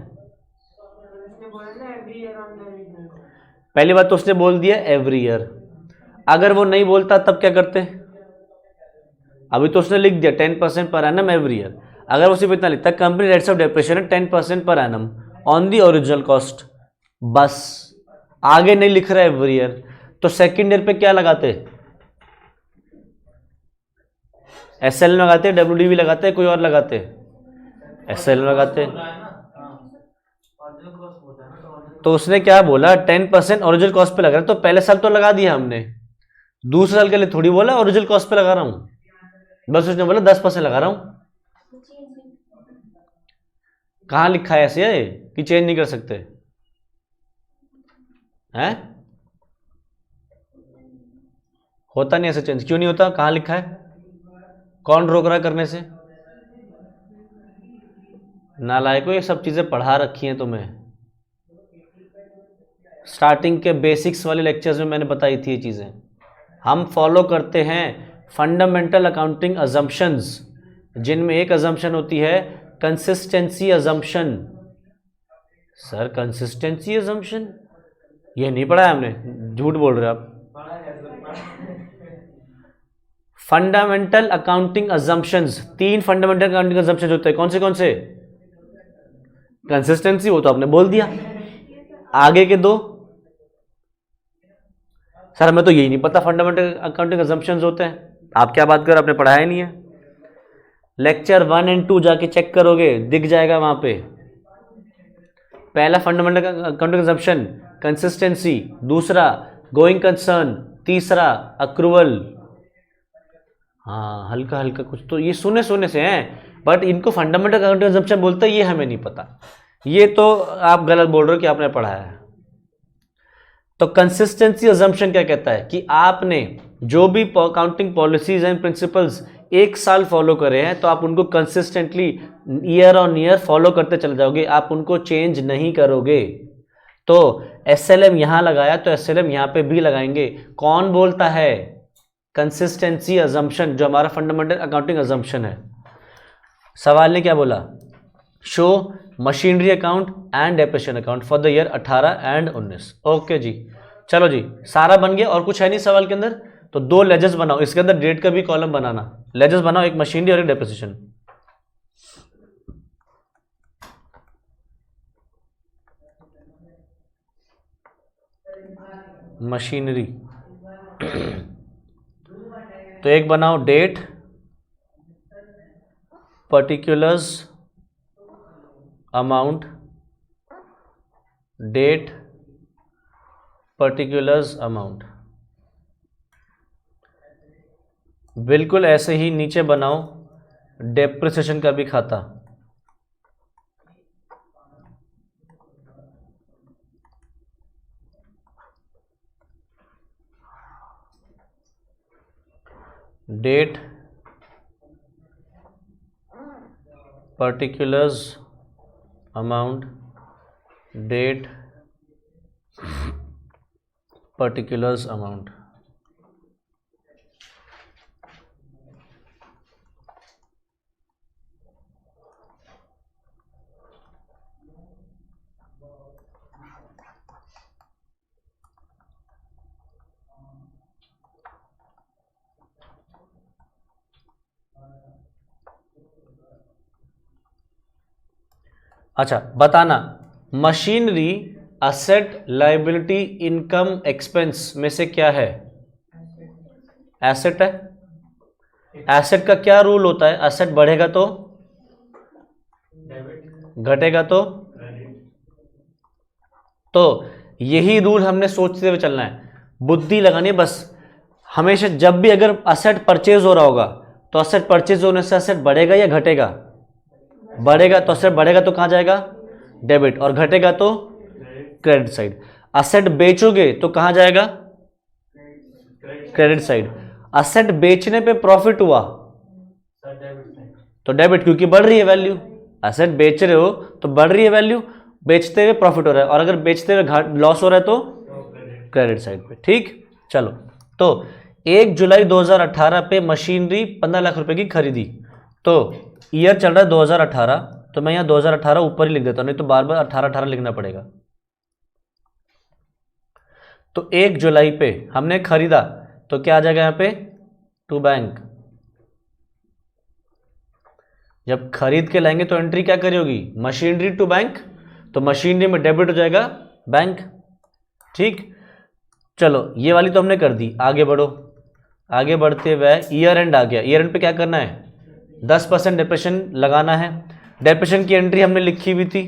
पहली बात तो उसने बोल दिया एवरी ईयर। अगर वो नहीं बोलता तब क्या करते? अभी तो उसने लिख दिया 10% पर एनम एवरी ईयर। अगर वो सिर्फ इतना लिखता company rates of depreciation 10% per annum on the original cost, बस आगे नहीं लिख रहा है एवरी ईयर, तो सेकेंड ईयर पे क्या लगाते? SLM लगाते, WDV लगाते, कोई और लगाते? SLM लगाते। तो उसने क्या बोला? 10% ओरिजिनल कॉस्ट पे लग रहा है, तो पहले साल तो लगा दिया हमने, दूसरे साल के लिए थोड़ी बोला ओरिजिनल कॉस्ट पे लगा रहा हूं, बस उसने बोला 10% लगा रहा हूं। कहां लिखा है ऐसे कि चेंज नहीं कर सकते हैं? होता नहीं ऐसे चेंज, क्यों नहीं होता? कहां लिखा है? कौन रोक रहा है करने से? नालायकों, ये सब चीजें पढ़ा रखी हैं तुम्हें, स्टार्टिंग के बेसिक्स वाले लेक्चर्स में मैंने बताई थी ये चीजें। हम फॉलो करते हैं फंडामेंटल अकाउंटिंग अजम्पशंस, जिनमें एक अजम्पशन होती है consistency assumption. Sir consistency assumption ये नहीं पढ़ा है हमने, झूठ बोल रहे हो आप। Fundamental accounting assumptions, 3 fundamental accounting assumptions होते हैं, कौन से? कंसिस्टेंसी, वो तो आपने बोल दिया। आगे के 2? सर हमें तो यही नहीं पता फंडामेंटल अकाउंटिंग अजम्पशंस होते हैं। आप क्या बात कर, आपने पढ़ाया नहीं है। लेक्चर 1 और 2 जाके चेक करोगे, दिख जाएगा वहां पे। पहला फंडामेंटल अकाउंटिंग अजम्पशन कंसिस्टेंसी, दूसरा गोइंग कंसर्न, तीसरा अक्रूवल। हाँ हल्का हल्का कुछ तो ये सुने से हैं, बट इनको फंडामेंटल अकाउंटिंग अजम्पशन बोलते हैं, ये हमें नहीं पता। ये तो आप गलत बोल रहे हो कि आपने पढ़ाया है। तो कंसिस्टेंसी अजम्पशन क्या कहता है कि आपने जो भी अकाउंटिंग पॉलिसीज एंड प्रिंसिपल्स 1 साल फॉलो करे हैं, तो आप उनको consistently year on year follow करते चले जाओगे, आप उनको चेंज नहीं करोगे। तो SLM यहां लगाया तो SLM यहां पे भी लगाएंगे। कौन बोलता है? कंसिस्टेंसी अजम्पशन, जो हमारा फंडामेंटल अकाउंटिंग अजम्पशन है। सवाल ने क्या बोला? Show machinery account and depreciation account for the year 18 and 19। Okay जी, चलो जी, सारा बन गया और कुछ है नहीं सवाल के अंदर। तो 2 लेजर्स बनाओ, इसके अंदर डेट का भी कॉलम बनाना। लेजर्स बनाओ, एक मशीनरी और एक डेप्रिसिएशन। मशीनरी तो एक बनाओ date, particulars amount, date particulars amount. बिल्कुल ऐसे ही नीचे बनाओ डेप्रिसिएशन का भी खाता। Date particulars amount, date particulars amount. अच्छा बताना, machinery asset liability income expense में से क्या है? एसेट है। एसेट का क्या रूल होता है? एसेट बढ़ेगा तो, घटेगा तो यही रूल हमने सोचते हुए चलना है, बुद्धि लगानी है बस। हमेशा जब भी अगर एसेट परचेज हो रहा होगा, तो एसेट परचेज होने से एसेट बढ़ेगा या घटेगा? बढ़ेगा। तो एसेट बढ़ेगा तो कहां जाएगा? डेबिट। और घटेगा तो क्रेडिट साइड। एसेट बेचोगे तो कहां जाएगा? Credit side. एसेट बेचने पे प्रॉफिट हुआ तो डेबिट, क्योंकि बढ़ रही है वैल्यू। एसेट बेच रहे हो तो बढ़ रही है वैल्यू, बेचते हुए प्रॉफिट हो रहा है, और अगर बेचते हुए लॉस हो रहा है तो क्रेडिट साइड पे। ठीक, चलो। तो 1 जुलाई 2018 पे मशीनरी 15 लाख रुपए की खरीदी, तो ईयर चल रहा है 2018, तो मैं यहाँ 2018 ऊपर ही लिख देता हूँ, नहीं तो बार बार 18 लिखना पड़ेगा। तो 1 जुलाई पे हमने खरीदा, तो क्या आ जाएगा यहाँ पे, टू बैंक। जब खरीद के लाएंगे तो एंट्री क्या करी होगी, मशीनरी टू बैंक, तो मशीनरी में डेबिट हो जाएगा बैंक। ठीक, चलो ये वाली तो हमने कर दी, आगे बढ़ो। आगे बढ़ते हुए ईयर एंड आ गया। ईयर एंड पे क्या करना है, 10% डेप्रेशन लगाना है। डेप्रेशन की एंट्री हमने लिखी हुई थी,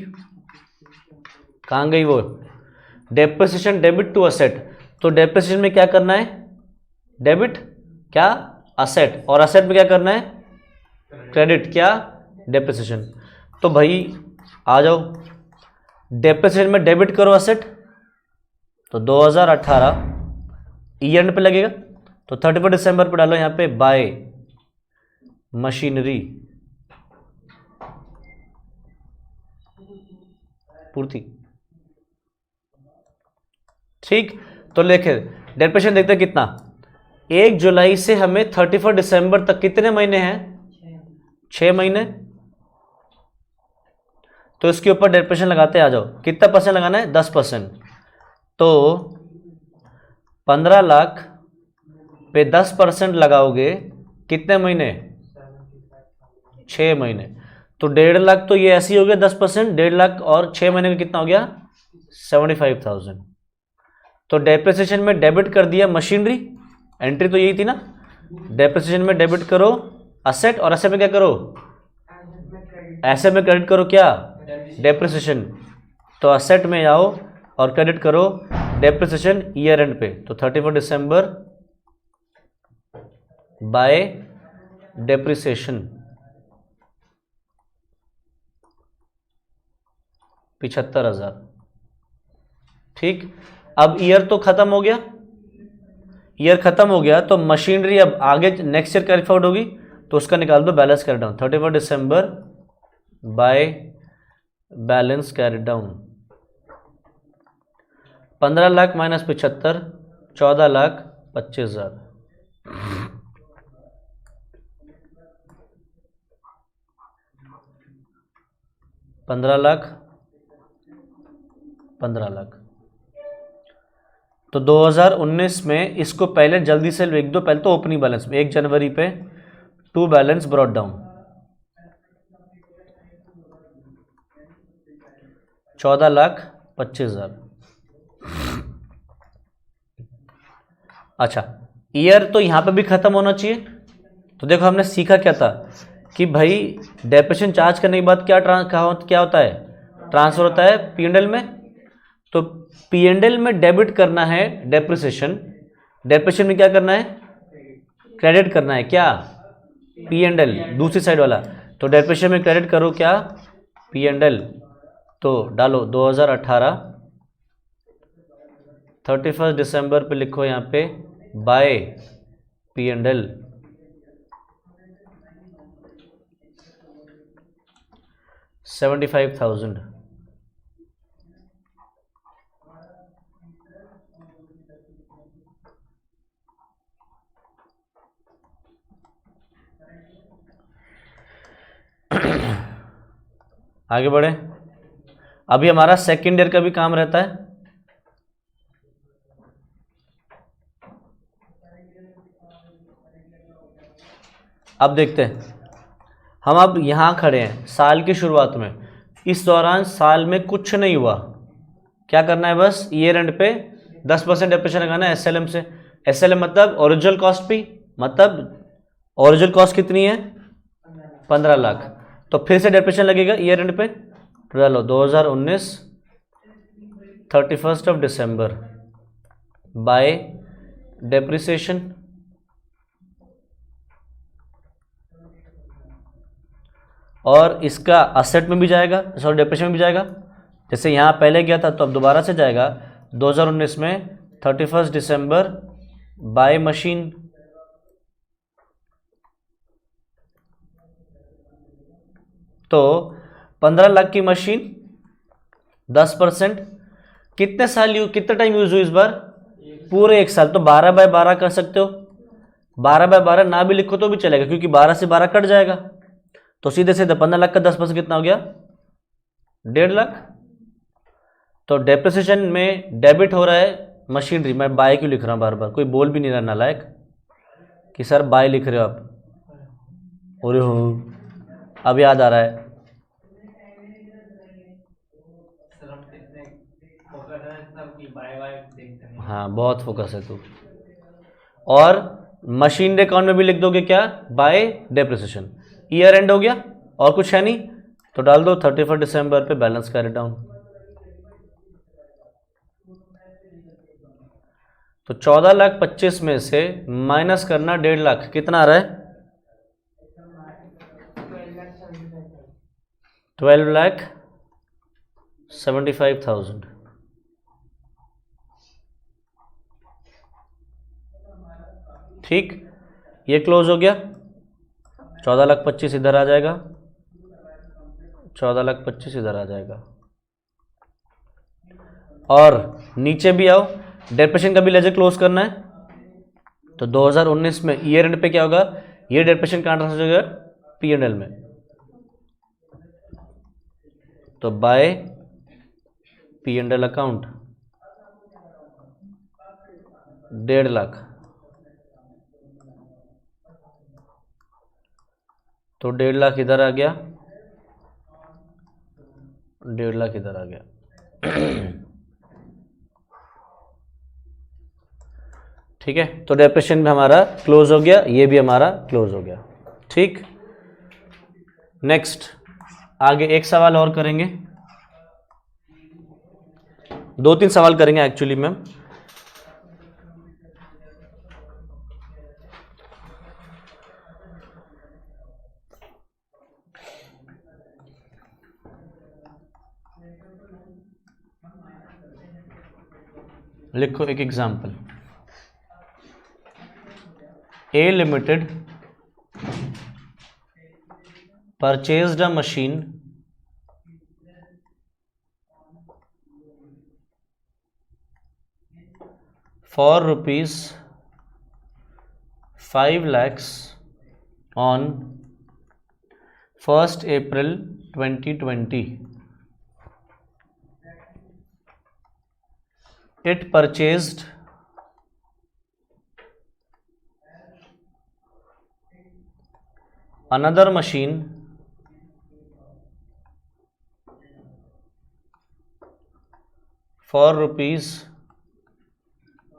कहाँ गई वो, डेप्रिसिएशन डेबिट टू असेट। तो डेप्रिसिएशन में क्या करना है, डेबिट क्या, असेट, और असेट में क्या करना है, क्रेडिट क्या, डेप्रिसिएशन। तो भाई आ जाओ, डेप्रिसिएशन में डेबिट करो असेट, तो 2018 ईयर एंड पे लगेगा, तो 31 दिसंबर पे डालो यहाँ पे बाय मशीनरी पूर्ति। ठीक, तो लेके डेप्रिसिएशन देखते हैं कितना, 1 जुलाई से हमें 31 दिसंबर तक कितने महीने हैं, 6 महीने। तो इसके ऊपर डेप्रिसिएशन लगाते आ जाओ, कितना परसेंट लगाना है, 10%। तो 15 लाख पे 10% लगाओगे, कितने महीने, 6 महीने। तो 1.5 लाख तो ये ऐसे ही हो गया 10%, 1.5 लाख और 6 महीने का कितना हो गया, 75,000। तो डेप्रिसिएशन में डेबिट कर दिया मशीनरी, एंट्री तो यही थी ना, डेप्रिसिएशन में डेबिट करो असेट, और असेट में क्या करो, एसेट में क्रेडिट करो क्या, डेप्रिसिएशन। तो असेट में आओ और क्रेडिट करो डेप्रिसिएशन ईयर एंड पे, तो 31 दिसंबर बाय डेप्रिसिएशन 75,000। ठीक, अब ईयर तो खत्म हो गया, ईयर खत्म हो गया, तो मशीनरी अब आगे नेक्स्ट ईयर कैरी फॉरवर्ड होगी, तो उसका निकाल दो balance carry down, 31 December by balance carry down. 15 lakh minus 75, 14,25,000। 15 lakh, 15 lakh. तो 2019 में इसको पहले जल्दी से लिख दो, पहले तो ओपनिंग बैलेंस में 1 जनवरी पे टू बैलेंस ब्रॉट डाउन 14,25,000। अच्छा, ईयर तो यहाँ पे भी खत्म होना चाहिए। तो देखो हमने सीखा क्या था कि भाई डेप्रिसिएशन चार्ज करने के बाद क्या होता है, ट्रांसफर होता है P&L में। तो P&L में डेबिट करना है डेप्रिसिएशन, डेप्रिसिएशन में क्या करना है, क्रेडिट करना है क्या, P&L दूसरी साइड वाला। तो डेप्रिसिएशन में क्रेडिट करो क्या, P&L। तो डालो 2018 31 दिसंबर पे लिखो यहाँ पे बाय P&L 75,000। आगे बढ़े, अभी हमारा सेकेंड ईयर का भी काम रहता है। अब देखते हैं, हम अब यहाँ खड़े हैं साल की शुरुआत में, इस दौरान साल में कुछ नहीं हुआ, क्या करना है, बस ईयर एंड पे 10% डेप्रिसिएशन लगाना है SLM से। SLM मतलब ओरिजिनल कॉस्ट भी, मतलब ओरिजिनल कॉस्ट कितनी है, 15 लाख। तो फिर से डेप्रिसिएशन लगेगा ईयर एंड पे, तो डालो 2019 31 दिसंबर बाय डेप्रिसिएशन और इसका असेट में भी जाएगा, सॉरी डेप्रिसिएशन में भी जाएगा। जैसे यहाँ पहले गया था तो अब दोबारा से जाएगा 2019 में 31 दिसंबर बाय मशीन। तो 15 लाख की मशीन 10%, कितने साल कितना टाइम यूज हुई इस बार, पूरे 1 साल। तो 12/12 कर सकते हो, 12/12 ना भी लिखो तो भी चलेगा क्योंकि 12 से 12 कट जाएगा। तो सीधे सीधे 15 लाख का 10% कितना हो गया? 1.5 लाख। तो डेप्रिसिएशन में डेबिट हो रहा है मशीनरी, मैं बाय क्यों लिख रहा हूँ बार बार, कोई बोल भी नहीं रहा नालायक कि सर बाय लिख रहे हो आप। अरे हो, अब याद आ रहा है।
सर हम इतने फोकस है सब कि बाय बाय देखते नहीं।
हाँ बहुत फोकस है तू। और मशीनरी अकाउंट में भी लिख दोगे क्या? Bye depreciation. ईयर एंड हो गया और कुछ है नहीं, तो डाल दो 31 दिसंबर पे बैलेंस कैरी डाउन। तो 14,25,000 में से माइनस करना 1.5 लाख, कितना आ रहा है? 12,75,000। ठीक, ये क्लोज हो गया। 14,25,000 इधर आ जाएगा, 14,25,000 इधर आ जाएगा। और नीचे भी आओ, डेप्रिसिएशन का भी लेजर क्लोज करना है। तो 2019 में ईयर एंड पे क्या होगा? ये डेप्रिसिएशन कहाँ ट्रांसफर हो जाएगा? P&L में। तो बाय P&L अकाउंट 1.5 लाख, तो 1.5 लाख इधर आ गया, 1.5 लाख इधर आ गया। ठीक है, तो डेप्रिसिएशन भी हमारा क्लोज हो गया, ये भी हमारा क्लोज हो गया। ठीक, नेक्स्ट आगे एक सवाल और करेंगे, 2-3 सवाल करेंगे एक्चुअली मैम। लिखो एक example. A Limited purchased a machine for rupees 5 lakhs on 1st April 2020. It purchased another machine for rupees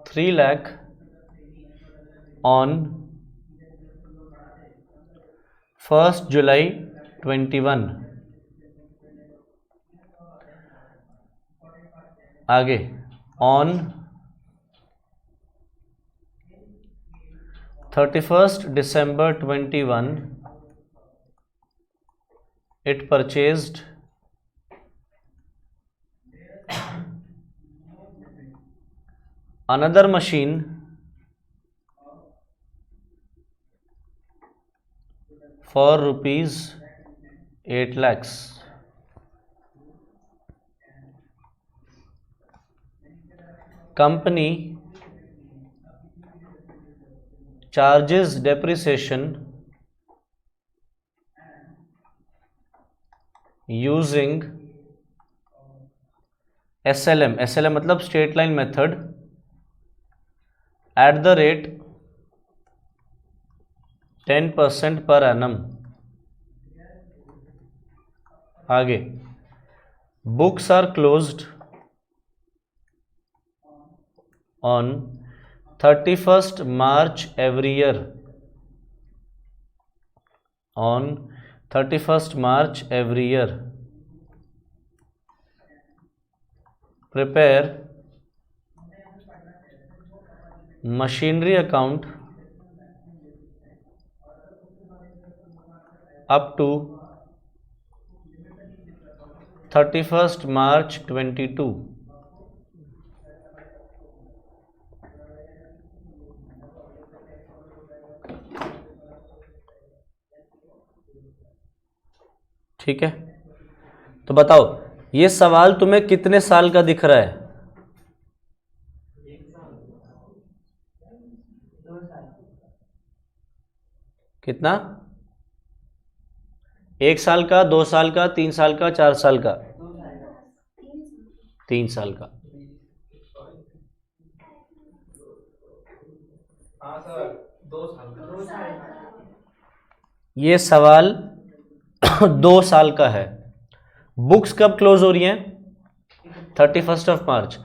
3 lakh on 1st July 21. आगे on 31st December 21 it purchased another machine for rupees 8 lakhs. Company charges depreciation using SLM, SLM मतलब straight line method, at the rate 10% per annum. आगे books are closed on 31st March every year. On 31st March every year. Prepare machinery account up to 31st March 22. ठीक है, तो बताओ ये सवाल तुम्हें कितने साल का दिख रहा है?
1 साल 2 साल
कितना? 1 साल का, 2 साल का, 3 साल का, 4 साल का? 3 साल का।
हाँ सर 2 साल का।
ये सवाल 2 साल का है। बुक्स कब क्लोज हो रही हैं? 31 मार्च।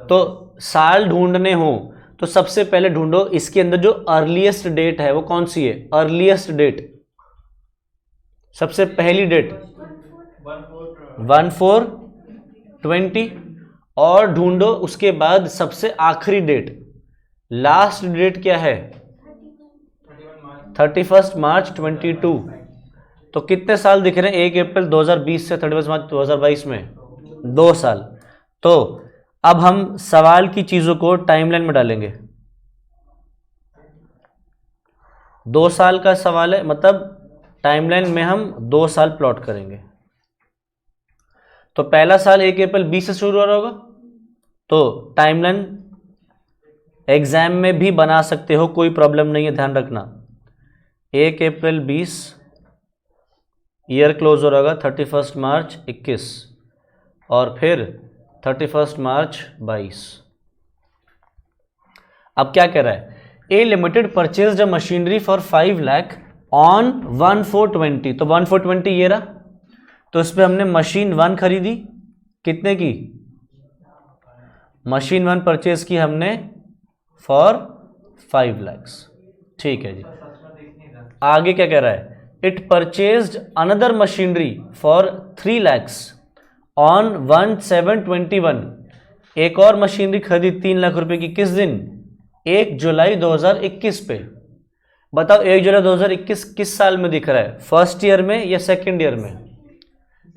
तो साल ढूंढने हो तो सबसे पहले ढूंढो इसके अंदर जो अर्लीस्ट डेट है वो कौन सी है? अर्लीस्ट डेट, सबसे पहली डेट 1/4/20, और ढूंढो उसके बाद सबसे आखिरी डेट, लास्ट डेट क्या है? 31 मार्च 22। तो कितने साल दिख रहे हैं 1 अप्रैल 2020 से 31 मार्च 2022 में? 2 साल। तो अब हम सवाल की चीजों को टाइमलाइन में डालेंगे। 2 साल का सवाल है, मतलब टाइमलाइन में हम 2 साल प्लॉट करेंगे। तो पहला साल 1 अप्रैल 20 से शुरू हो रहा होगा, तो टाइमलाइन एग्जाम में भी बना सकते हो, कोई प्रॉब्लम नहीं है, ध्यान रखना। 1 अप्रैल 20, ईयर क्लोज हो रहा होगा 31 मार्च 21, और फिर 31 मार्च 22। अब क्या कह रहा है? A limited purchase the machinery for 5 lakh on 1/4/20। तो 1/4/20 ये रहा, तो इस पर हमने मशीन 1 खरीदी, कितने की? मशीन 1 परचेज की हमने फॉर 5 लाख। ठीक है जी। आगे क्या कह रहा है? It purchased another machinery for 3 lakh on 1/7/21। एक और मशीनरी खरीदी 3 लाख रुपए की, किस दिन? 1 जुलाई 2021 पे। बताओ 1 जुलाई 2021 किस साल में दिख रहा है? फर्स्ट ईयर में या सेकंड ईयर में?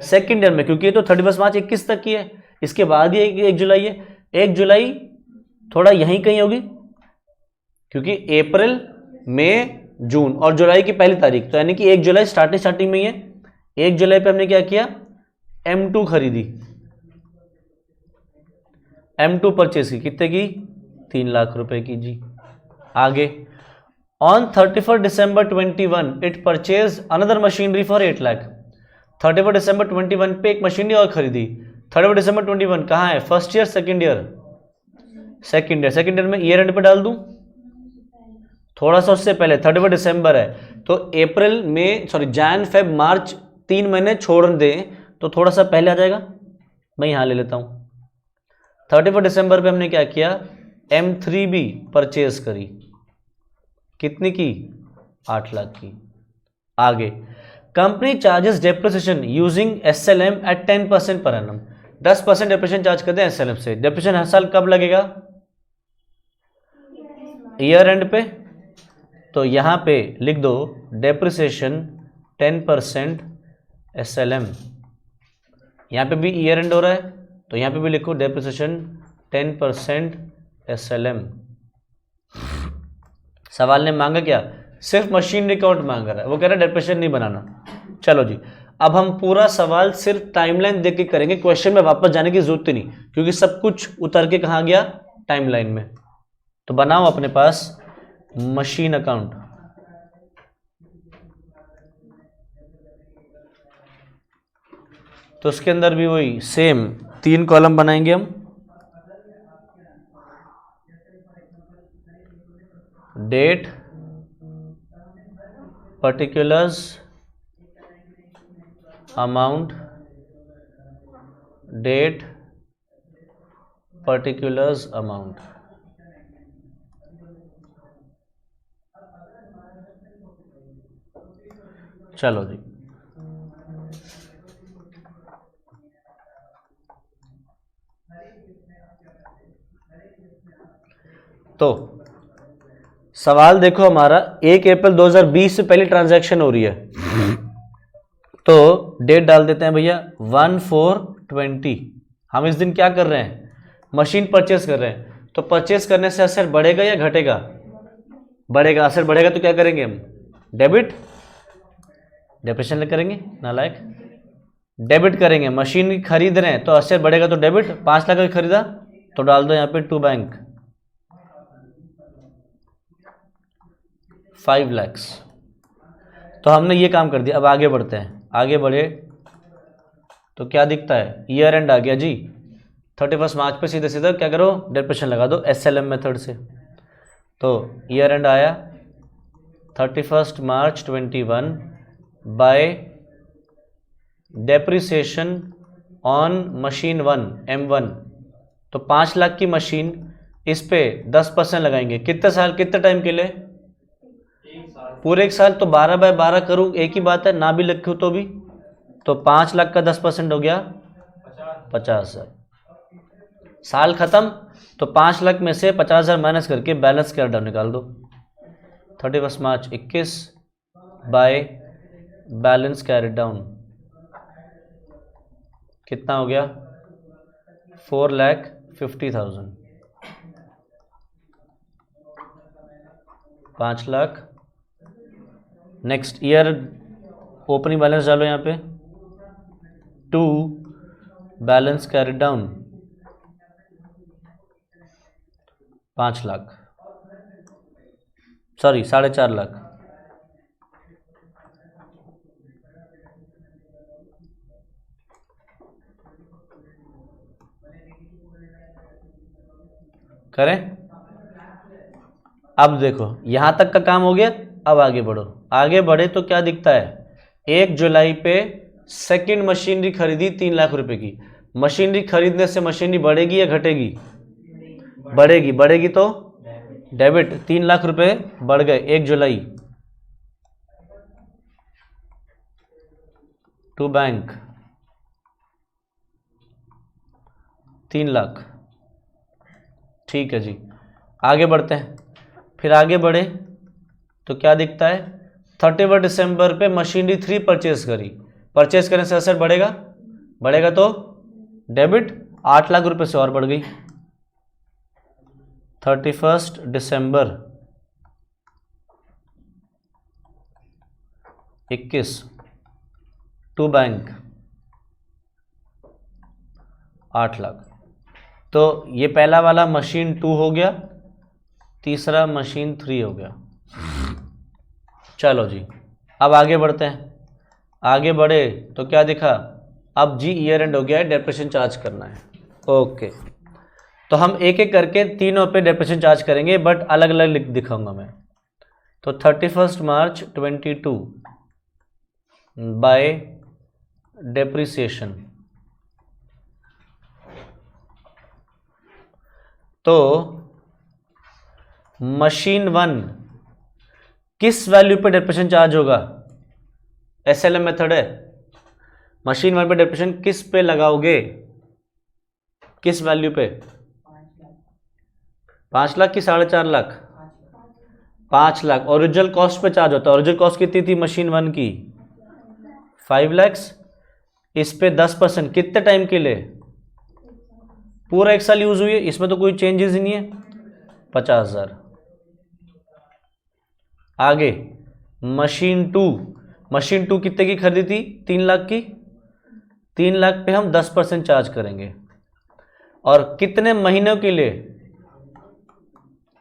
सेकंड ईयर में, क्योंकि ये तो 31 मार्च 21 तक की है, इसके बाद ही 1 जुलाई है। 1 जुलाई थोड़ा यहीं कहीं होगी, क्योंकि अप्रैल, मई, जून और जुलाई की पहली तारीख, तो यानी कि 1 जुलाई स्टार्टिंग में ही है। 1 जुलाई पे हमने क्या किया? M2 खरीदी, M2 परचेज की, कितने की? 3 लाख रुपए की जी। आगे on 31 December 21 it purchase another machinery for 8 lakh. 31 दिसंबर 21 पे एक मशीनरी और खरीदी। 31 दिसंबर 21 कहाँ है? First year second year? Second year. Second year में ईयर एंड पे डाल दूं, थोड़ा सा उससे पहले 31 दिसंबर है, तो अप्रैल में जैन फेब मार्च 3 महीने छोड़ दें तो थोड़ा सा पहले आ जाएगा। मैं यहाँ ले लेता हूँ। 31 दिसंबर पे हमने क्या किया? M3 भी परचेज करी, कितनी की? 8 लाख की। आगे company charges depreciation using SLM at 10% per annum. 10% depreciation charge करते हैं SLM से। डेप्रिसिएशन हर साल कब लगेगा? ईयर एंड पे। तो यहां पे लिख दो डेप्रिसिएशन 10% SLM। यहां पे भी ईयर एंड हो रहा है, तो यहां पे भी लिखो डेप्रिसिएशन 10% SLM। सवाल ने मांगा क्या? सिर्फ मशीनरी काउंट मांग रहा है, वो कह रहा है डेप्रिसिएशन नहीं बनाना। चलो जी, अब हम पूरा सवाल सिर्फ टाइमलाइन देख के करेंगे, क्वेश्चन में वापस जाने की जरूरत ही नहीं, क्योंकि सब कुछ उतर के कहाँ गया? टाइमलाइन में। तो बनाओ अपने पास मशीन अकाउंट। तो उसके अंदर भी वही सेम 3 कॉलम बनाएंगे हम। Date, particulars, amount, date, particulars, amount. चलो जी, तो सवाल देखो हमारा 1 अप्रैल 2020 से पहली ट्रांजैक्शन हो रही है, तो डेट डाल देते हैं भैया 1/4/20। हम इस दिन क्या कर रहे हैं? मशीन परचेस कर रहे हैं। तो परचेस करने से असर बढ़ेगा या घटेगा? बढ़ेगा। असर बढ़ेगा तो क्या करेंगे हम? डेबिट, डेप्रिसिएशन करेंगे, नालायक। डेबिट करेंगे। मशीन खरीद रहे हैं तो असर बढ़ेगा तो डेबिट। 5 लाख का खरीदा तो डाल दो यहाँ पे टू बैंक 5 लाख। तो हमने ये काम कर दिया। अब आगे बढ़ते हैं। आगे बढ़े तो क्या दिखता है, ईयर एंड आ गया जी। 31 मार्च पे सीधे सीधे क्या करो, डेप्रिसिएशन लगा दो SLM मेथड से। तो ईयर एंड आया 31 मार्च 21 bye depreciation on machine 1 M1। तो 5 लाख की मशीन, इस पे 10% लगाएंगे। कितने साल, कितने टाइम के लिए, पूरे 1 साल। तो 12/12 करूँ, एक ही बात है, ना भी लिखूँ तो भी। तो 5 लाख का 10% हो गया 50,000। साल खत्म, तो 5 लाख में से 50,000 माइनस करके बैलेंस कैरी डाउन निकाल दो। 31 मार्च 21 बाय बैलेंस कैरी डाउन कितना हो गया, 4,50,000। 5 lakh. Next year opening balance डालो यहाँ पे, 2 balance carry down 5 lakh, sorry 4.5 lakh. करें। अब देखो यहां तक का काम हो गया, अब आगे बढ़ो। आगे बढ़े तो क्या दिखता है, 1 जुलाई पे सेकंड मशीनरी खरीदी 3 लाख रुपए की। मशीनरी खरीदने से मशीनरी बढ़ेगी या घटेगी, बढ़ेगी। बढ़ेगी तो डेबिट, 3 लाख रुपए बढ़ गए 1 जुलाई टू बैंक 3 लाख। ठीक है जी, आगे बढ़ते हैं। फिर आगे बढ़े तो क्या दिखता है, 31 दिसंबर पे मशीनरी 3 परचेज करी। परचेज करने से एसेट बढ़ेगा, बढ़ेगा तो डेबिट, 8 लाख रुपए से और बढ़ गई। 31 दिसंबर 21 टू बैंक 8 लाख। तो ये पहला वाला मशीन 2 हो गया, तीसरा मशीन 3 हो गया। चलो जी, अब आगे बढ़ते हैं। आगे बढ़े तो क्या दिखा, अब जी ईयर एंड हो गया है, डेप्रिसिएशन चार्ज करना है। ओके, तो हम एक एक करके तीनों पे डेप्रिसिएशन चार्ज करेंगे, बट अलग अलग दिखाऊंगा मैं। तो 31 मार्च 22 बाय डेप्रिसिएशन, तो मशीन 1 किस वैल्यू पे डेप्रिसिएशन चार्ज होगा, SLM मेथड है। मशीन 1 पे डेप्रिसिएशन किस पे लगाओगे, किस वैल्यू पे, 5 लाख की 4.5 लाख, 5 लाख। ओरिजिनल कॉस्ट पे चार्ज होता है। ओरिजिनल कॉस्ट कितनी थी मशीन 1 की, 5 लाख। इस पे 10% कितने टाइम के लिए, पूरा 1 साल यूज हुई है, इसमें तो कोई चेंजेस ही नहीं है, 50,000। आगे मशीन 2, मशीन 2 कितने की खरीदी थी, 3 लाख की। 3 लाख पे हम 10% चार्ज करेंगे, और कितने महीनों के लिए,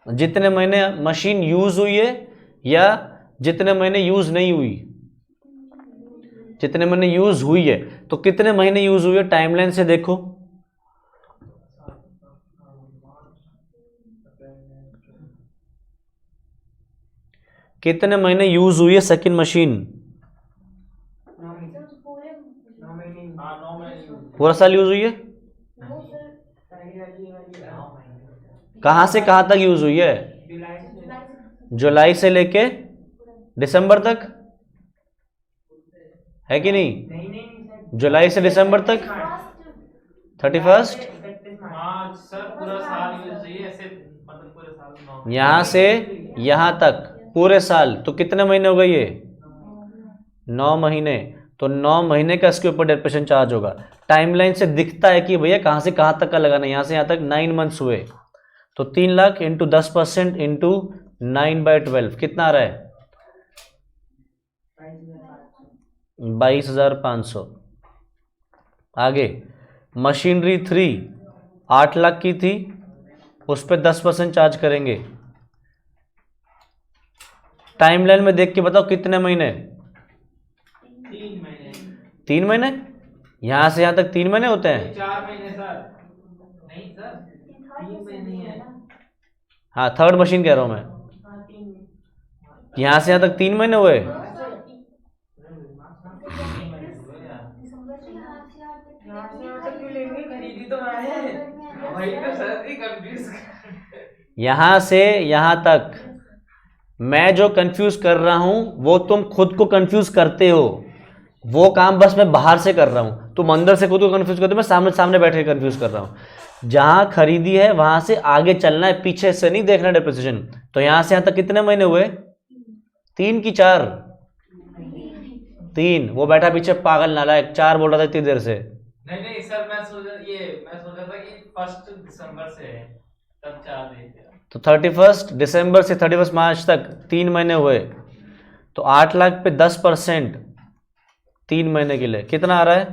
जितने महीने मशीन यूज हुई है या जितने महीने यूज नहीं हुई। जितने महीने यूज हुई है, तो कितने महीने यूज हुई है, टाइमलाइन से देखो। कितने महीने यूज हुई है सेकंड मशीन, पूरा साल यूज हुई है। कहां से कहां तक यूज हुई है, जुलाई से लेके दिसंबर तक, है कि नहीं, जुलाई से दिसंबर तक 31।
सर पूरा साल यूज हुई है, ऐसे मतलब पूरे साल
यहां से यहां तक पूरे साल, तो कितने महीने हो गए ये, 9 महीने। तो 9 महीने का इसके ऊपर डेप्रिसिएशन चार्ज होगा। टाइमलाइन से दिखता है कि भैया कहां से कहां तक का लगाना है, यहां से यहां तक 9 मंथ्स हुए। तो 3 लाख इंटू 10% इंटू 9/12 कितना आ रहा है, 22,500। आगे मशीनरी 3 8 लाख की थी, उस पर 10% चार्ज करेंगे। टाइमलाइन में देख के बताओ कितने महीने,
3 महीने।
3 महीने, यहाँ से यहाँ तक 3 महीने होते हैं।
4 महीने सर, नहीं सर 3 महीने है।
हाँ, थर्ड मशीन कह रहा हूँ मैं, यहाँ से यहाँ तक 3 महीने हुए।
खरीदी तो है वही तो सर जी कंफ्यूज।
यहाँ से यहाँ तक मैं जो कंफ्यूज कर रहा हूं वो तुम खुद को कंफ्यूज करते हो, वो काम बस मैं बाहर से कर रहा हूं, तुम अंदर से खुद को कंफ्यूज करते हो, मैं सामने सामने बैठे कंफ्यूज कर रहा हूं। जहां खरीदी है वहां से आगे चलना है, पीछे से नहीं देखना डेप्रिसिएशन। तो यहां से यहां तक कितने महीने हुए? 3 की 4? 3। वो बैठा पीछे पागल नालायक 4 बोल रहा था इतनी देर से।
नहीं सर, मैं सोचा था कि 1 दिसंबर से है तब 4 दिन।
तो 31 दिसंबर से 31 मार्च तक 3 महीने हुए, तो 8 लाख पे 10% 3 महीने के लिए कितना आ रहा है?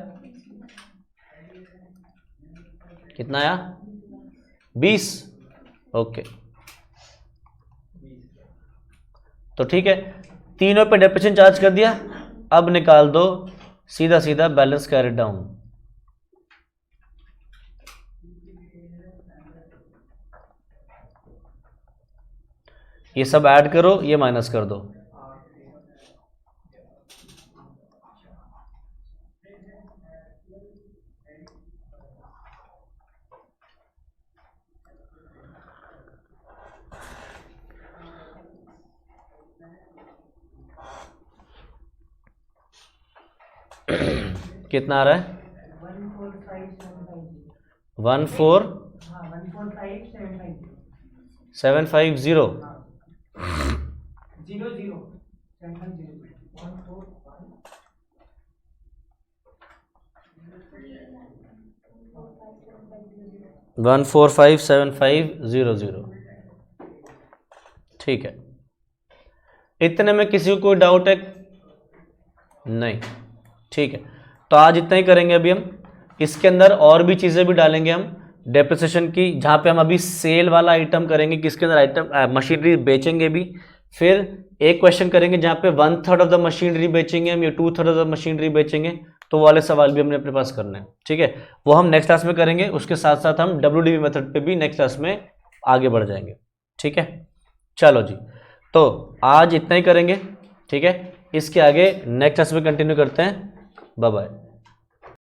कितना आया? 20। ओके, तो ठीक है, तीनों पे डेप्रिसिएशन चार्ज कर दिया। अब निकाल दो सीधा सीधा बैलेंस कैरी डाउन। ये सब ऐड करो, ये माइनस कर दो। कितना आ रहा है? 14750 1457500। ठीक है, इतने में किसी को कोई डाउट है? नहीं, ठीक है, तो आज इतना ही करेंगे। अभी हम इसके अंदर और भी चीज़ें भी डालेंगे हम डेप्रिसिएशन की, जहाँ पे हम अभी सेल वाला आइटम करेंगे, किसके अंदर आइटम मशीनरी बेचेंगे भी। फिर एक क्वेश्चन करेंगे जहाँ पे 1/3 ऑफ द मशीनरी बेचेंगे हम या 2/3 ऑफ द मशीनरी बेचेंगे, तो वो वाले सवाल भी हमने अपने पास करने हैं। ठीक है, वो हम नेक्स्ट क्लास में करेंगे। उसके साथ साथ हम WDV मेथड पे भी नेक्स्ट क्लास में आगे बढ़ जाएंगे। ठीक है, चलो जी, तो आज इतना ही करेंगे। ठीक है, इसके आगे नेक्स्ट क्लास में कंटिन्यू करते हैं। Bye bye.